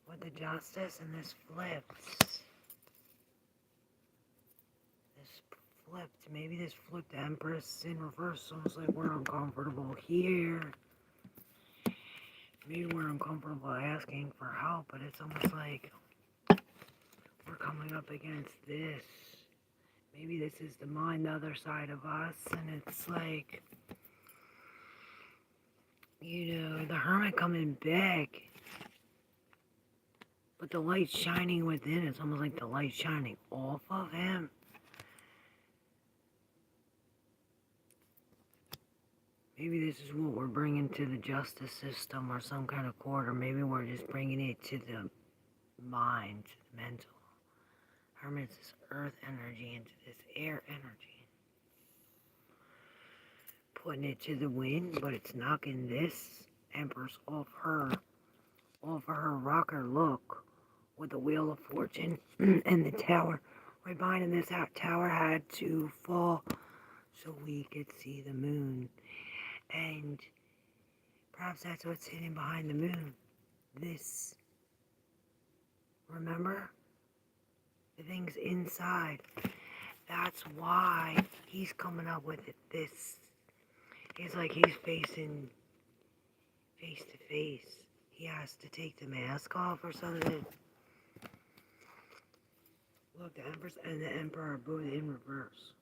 With the justice and this flips. This flipped. Maybe this flipped the Empress in reverse. Almost like we're uncomfortable here. Maybe we're uncomfortable asking for help, but it's almost like we're coming up against this. Maybe this is the mind, the other side of us, and it's like, you know, the Hermit coming back, but the light's shining within. It's almost like the light shining off of him. Maybe this is what we're bringing to the justice system or some kind of court, or maybe we're just bringing it to the mind, the mental. Hermit's this earth energy into this air energy. Putting it to the wind, but it's knocking this Empress off of her rocker look with the Wheel of Fortune and the tower. Reminding this tower had to fall so we could see the moon. And perhaps that's what's hidden behind the moon. This. Remember? The thing's inside. That's why he's coming up with it. This. It's like he's facing face to face. He has to take the mask off or something. Look, the Empress and the Emperor are both in reverse.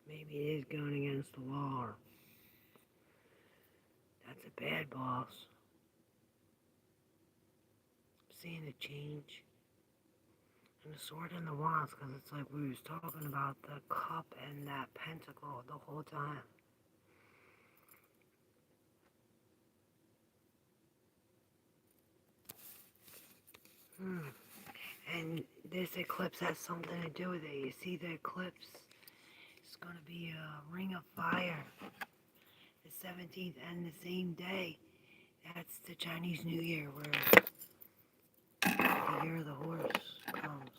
Maybe it is going against the law. That's a bad boss. I'm seeing a change. And the sword and the wands, because it's like we was talking about the cup and that pentacle the whole time. And this eclipse has something to do with it. You see the eclipse? It's going to be a ring of fire. The 17th and the same day. That's the Chinese New Year where the year of the horse comes.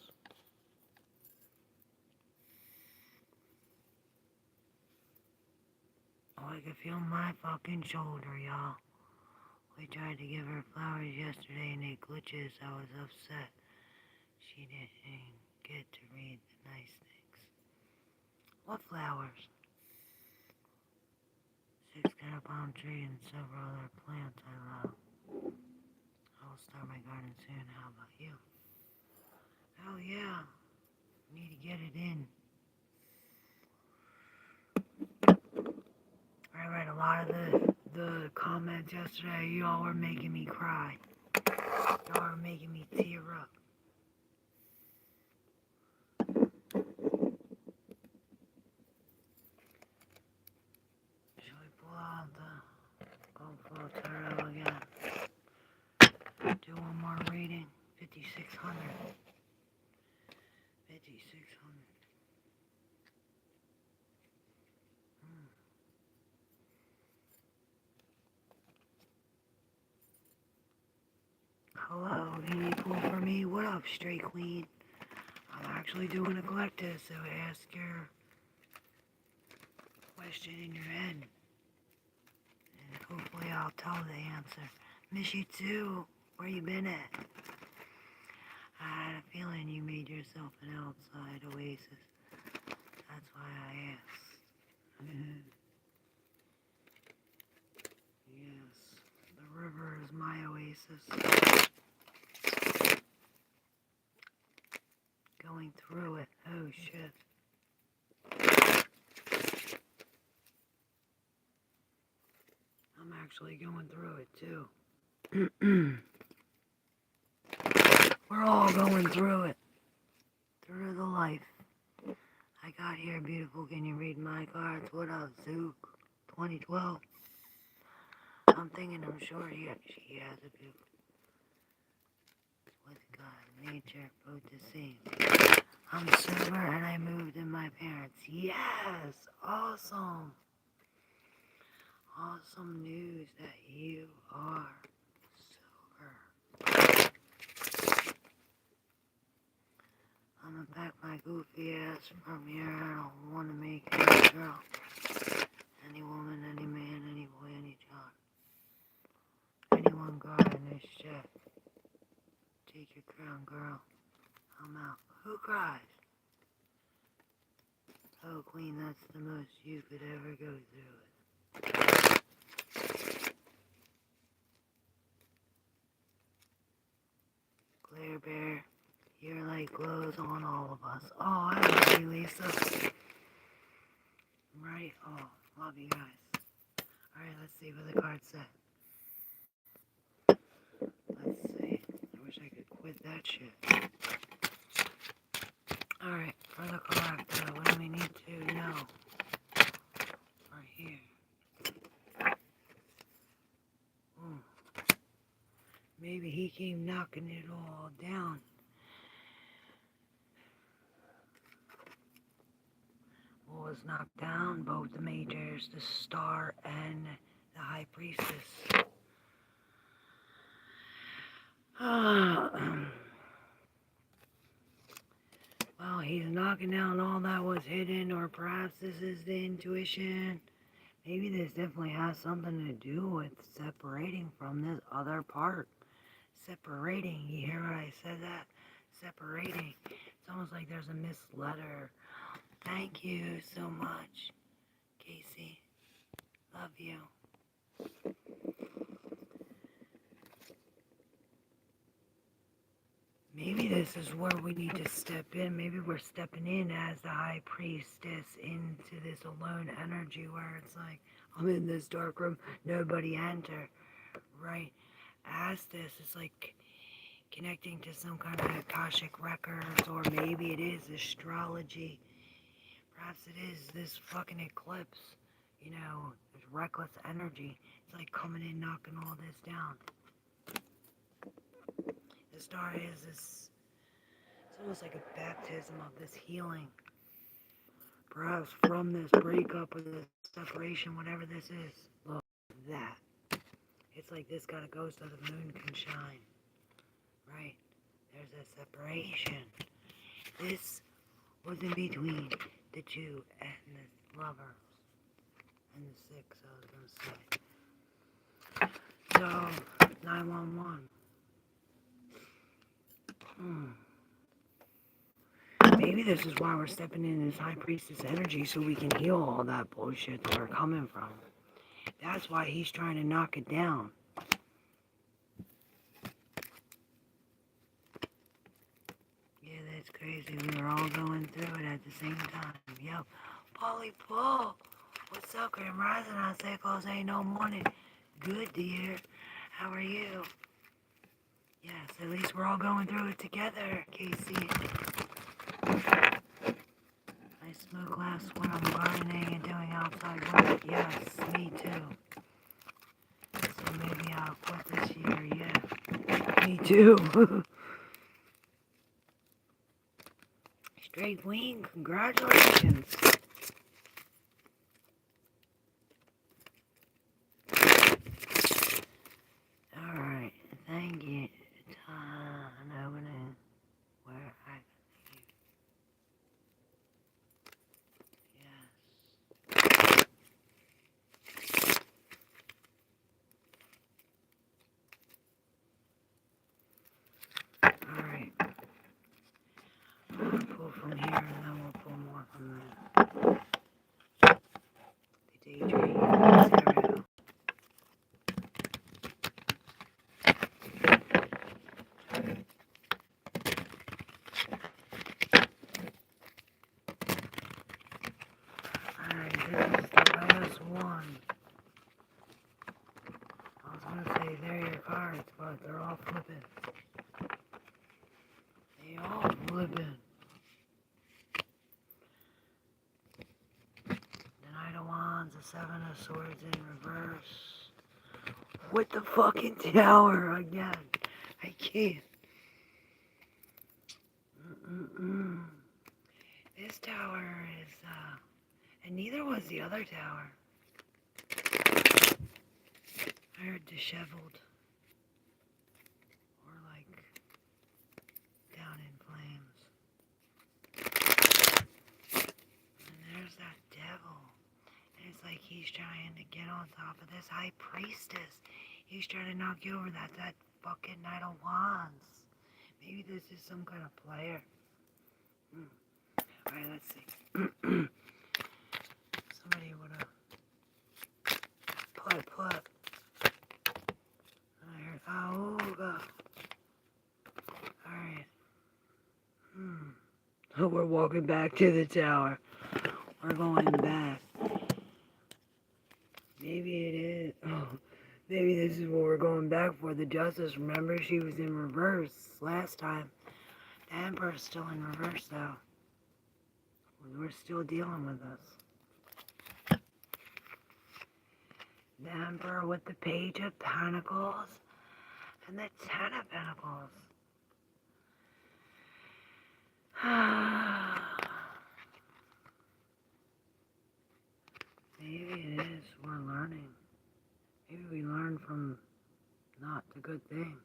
Oh, I can feel my fucking shoulder, y'all. We tried to give her flowers yesterday and it glitches. I was upset. She didn't get to read the nice things. What flowers? 6 kind of palm tree and several other plants I love. I will start my garden soon. How about you? Oh yeah. Need to get it in. I read a lot of the comments yesterday. Y'all were making me cry. Y'all were making me tear up. Should we pull out the Gold Tarot again? Do one more reading. 5,600. 5,600. Hello, can you pull for me? What up, Straight Queen? I'm actually doing a collective, so ask your question in your head. And hopefully I'll tell the answer. Miss you too. Where you been at? I had a feeling you made yourself an outside oasis. That's why I asked. Yes, the river is my oasis. Going through it. Oh shit. I'm actually going through it too. We're all going through it. Through the life. I got here, beautiful. Can you read my cards? What up, Zook? 2012. I'm thinking I'm sure she has a beautiful. With God, nature, both the same. I'm sober and I moved in my parents. Yes! Awesome! Awesome news that you are sober. I'm gonna pack my goofy ass from here. I don't want to make any girl. Any woman, any man, any boy, any child. Anyone guarding this shit. Take your crown, girl. I'm out. Who cries? Oh, Queen, that's the most you could ever go through it. Claire Bear, your light glows on all of us. Oh, I love you, Lisa. Right? Oh, love you guys. Alright, let's see what the card said. Let's see. I wish I could quit that shit. Alright, for the collector, what do we need to know? Right here. Maybe he came knocking it all down. What was knocked down? Both the majors, the star, and the high priestess. Well, he's knocking down all that was hidden, or perhaps this is the intuition. Maybe this definitely has something to do with separating from this other part. Separating, you hear what I said that? Separating. It's almost like there's a missed letter. Thank you so much, Casey. Love you. Maybe this is where we need to step in. Maybe we're stepping in as the high priestess into this alone energy where it's like, I'm in this dark room, nobody enter, right? As this, it's like connecting to some kind of Akashic records, or maybe it is astrology. Perhaps it is this fucking eclipse, you know, this reckless energy. It's like coming in, knocking all this down. The star is this, it's almost like a baptism of this healing. Perhaps from this breakup or this separation, whatever this is. Look, that. It's like this got a ghost of the moon can shine. Right? There's a separation. This was in between the two and the lovers. And the six, I was going to say. also 911. Maybe this is why we're stepping in this High Priestess energy, so we can heal all that bullshit that we're coming from. That's why he's trying to knock it down. Yeah, that's crazy. We were all going through it at the same time. Yep. Polly Paul. What's up, Grand Rising? I say, cause ain't no morning. Good, dear. How are you? Yes, at least we're all going through it together, Casey. I smoke less when I'm gardening and doing outside work. Yes, me too. So maybe I'll quit this year, yeah. Me too. Straight Queen, congratulations. Alright, thank you. Time opening where I can leave. Yes. Alright. We'll pull from here and then we'll pull more from the daydream stereo. Alright, this is the last one. I was gonna say they're your cards, but they're all flipping. They all flipping. The Knight of Wands, the Seven of Swords in reverse. With the fucking tower again. I can't. This tower is, and neither was the other tower. I heard disheveled. Or like, down in flames. And there's that devil. And it's like he's trying to get on top of this High Priestess. He's trying to knock you over. That fucking Knight of Wands. Maybe this is some kind of player. Alright, let's see. Somebody would've put. I heard Auga. Alright. Oh, we're walking back to the tower. We're going back. Maybe it is. Oh, maybe this is what we're going back for. The Justice. Remember, she was in reverse last time. The Emperor's still in reverse, though. We're still dealing with this. The Emperor with the Page of Pentacles and the Ten of Pentacles. Maybe it is. We're learning. Maybe we learn from not the good thing.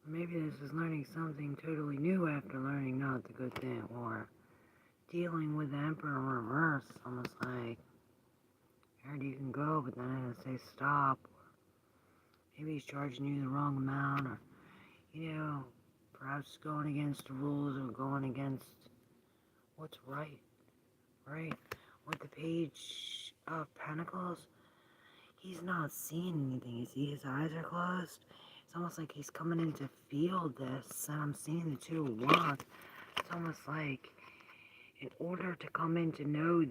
Maybe this is learning something totally new after learning not the good thing, or dealing with the Emperor in reverse. Almost like, I heard you can go, but then I had to say stop. Maybe he's charging you the wrong amount, or, perhaps going against the rules or going against what's right. Right? With the Page of Pentacles, he's not seeing anything. You see his eyes are closed. It's almost like he's coming in to feel this, and I'm seeing the Two of Wands. It's almost like, in order to come in to know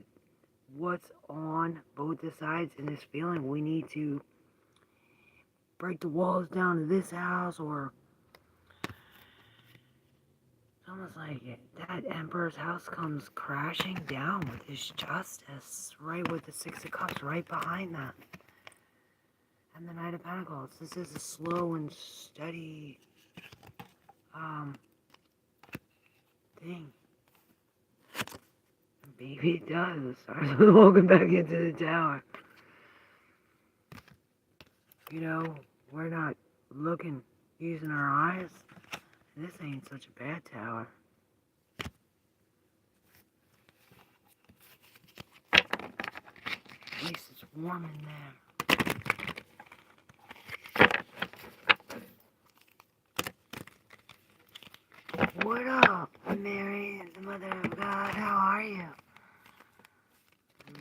what's on both the sides in this feeling, we need to break the walls down to this house, or it's almost like that Emperor's house comes crashing down with his justice, right with the Six of Cups right behind that. And the Knight of Pentacles. This is a slow and steady thing. Maybe it does. Starts walking back into the tower. We're not looking, using our eyes. This ain't such a bad tower. At least it's warm in there. are you?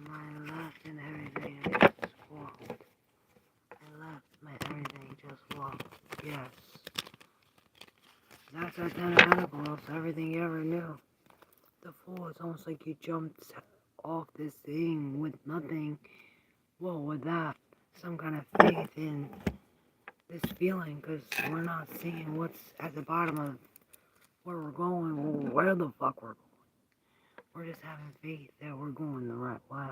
My left and everything just walked. My left, my everything just walked. Yes. That's our 10 of Pentacles, everything you ever knew. The Fool, it's almost like you jumped off this thing with nothing. Well, with that, some kind of faith in this feeling, because we're not seeing what's at the bottom of where we're going, or where the fuck we're going. We're just having faith that we're going the right way.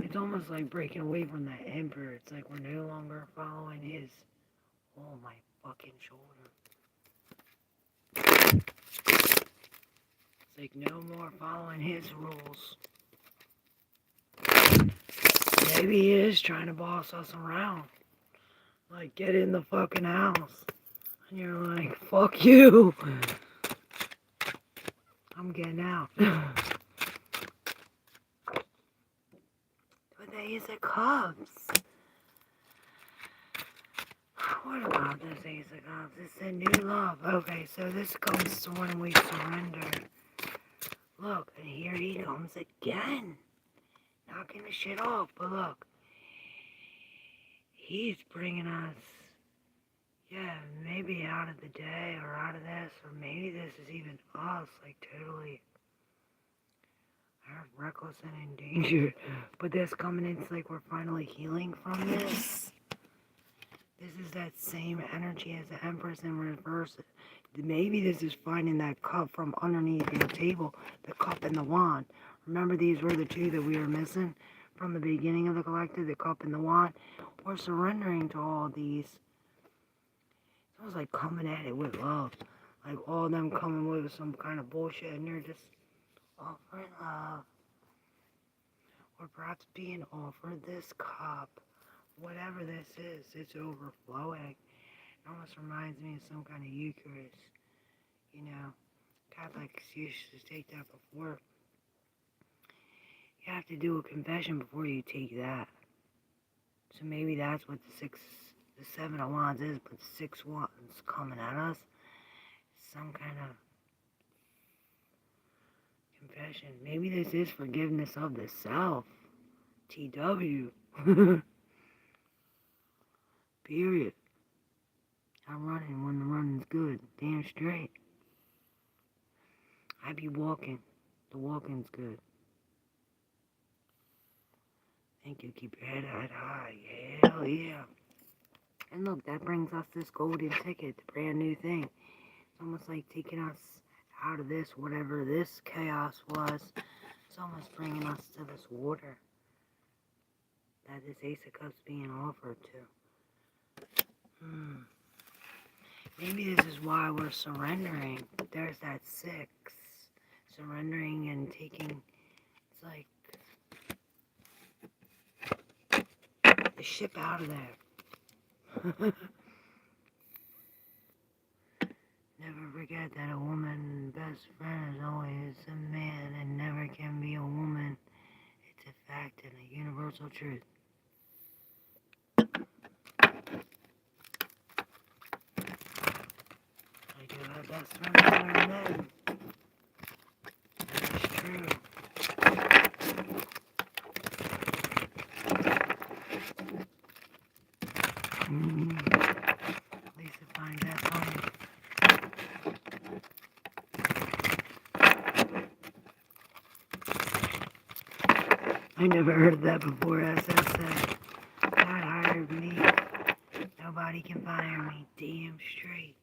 It's almost like breaking away from that emperor. It's like we're no longer following his, oh, my fucking shoulder. It's like no more following his rules. Maybe he is trying to boss us around. Like, get in the fucking house. And you're like, fuck you. I'm getting out. But the Ace of Cups. What about this Ace of Cups? It's a new love. Okay, so this comes to when we surrender. Look, and here he comes again. Knocking the shit off. But look. He's bringing us, yeah, maybe out of the day or out of this. Or maybe this is even us. Like, totally reckless and endangered. But this coming in, it's like we're finally healing from this. This is that same energy as the Empress in reverse. Maybe this is finding that cup from underneath your table, the cup and the wand. Remember, these were the two that we were missing from the beginning of the collective, the cup and the wand. We're surrendering to all these. It's almost like coming at it with love. Like all of them coming with some kind of bullshit, and they're just offering love. Or perhaps being offered this cup. Whatever this is, it's overflowing. It almost reminds me of some kind of Eucharist. You know, Catholics used to take that before. You have to do a confession before you take that. So maybe that's what the 7 of Wands is, but 6 Wands coming at us. Some kind of confession. Maybe this is forgiveness of the self. TW. Period. I'm running when the running's good. Damn straight. I be walking. The walking's good. Thank you. Keep your head high. Hell yeah. And look, that brings us this golden ticket, the brand new thing. It's almost like taking us out of this, whatever this chaos was. It's almost bringing us to this water that this Ace of Cups being offered to. Maybe this is why we're surrendering. There's that 6. Surrendering and taking, it's like the ship out of there. Never forget that a woman's best friend is always a man and never can be a woman. It's a fact and a universal truth. I do have best friends that are men. That is true. At least I find that funny. I never heard that before, as I said. God hired me. Nobody can fire me. Damn straight.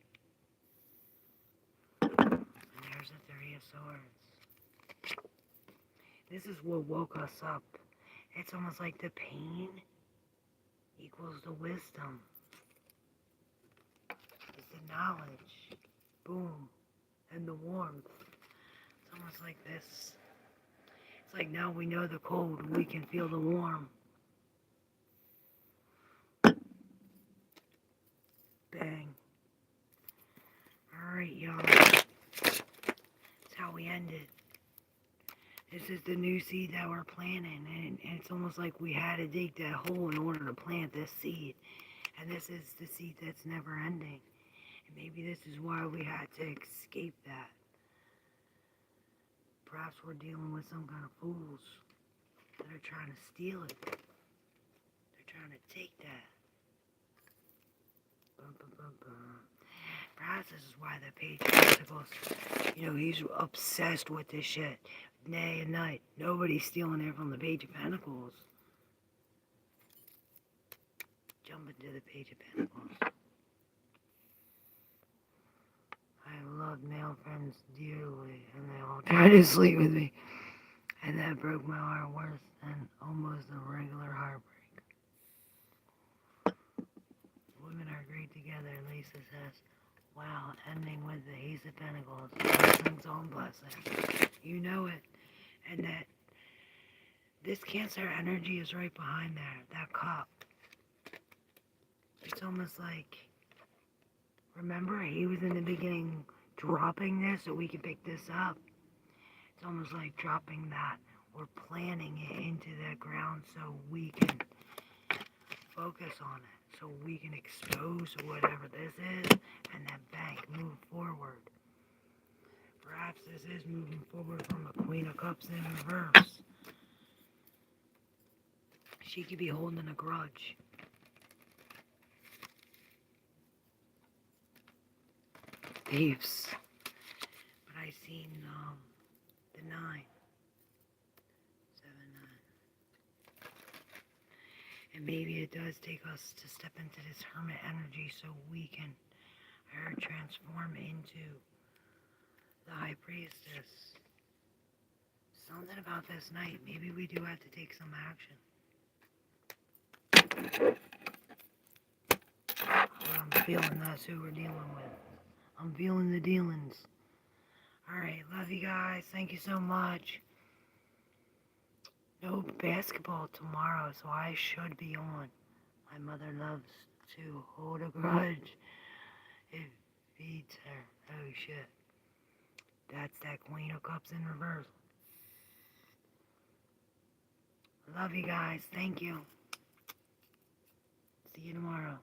And there's the 3 of Swords. This is what woke us up. It's almost like the pain equals the wisdom. It's the knowledge. Boom. And the warmth. It's almost like this. It's like now we know the cold, we can feel the warm. Bang. Alright, y'all. That's how we end it. This is the new seed that we're planting, and it's almost like we had to dig that hole in order to plant this seed. And this is the seed that's never ending. And maybe this is why we had to escape that. Perhaps we're dealing with some kind of fools that are trying to steal it. They're trying to take that. Bum, bum, bum, bum. Perhaps this is why the Page of Pentacles, he's obsessed with this shit day and night. Nobody's stealing it from the Page of Pentacles. Jump into the Page of Pentacles. I love male friends dearly, and they all tried to sleep with me. And that broke my heart worse than almost a regular heartbreak. Women are great together, Lisa says. Wow, ending with the Ace of Pentacles. Blessings on blessings. You know it. And that this Cancer energy is right behind there. That cup. It's almost like, remember, he was in the beginning dropping this so we could pick this up. It's almost like dropping that. We're planting it into the ground so we can focus on it. So we can expose whatever this is and then bang, move forward. Perhaps this is moving forward from a Queen of Cups in reverse. She could be holding a grudge. Thieves. But I seen the 9. 7, 9. And maybe it does take us to step into this hermit energy so we can transform into the High Priestess. Something about this night. Maybe we do have to take some action. But I'm feeling that's who we're dealing with. I'm feeling the dealings. Alright, love you guys. Thank you so much. No basketball tomorrow, so I should be on. My mother loves to hold a grudge. It feeds her. Oh shit. That's that Queen of Cups in reverse. Love you guys. Thank you. See you tomorrow.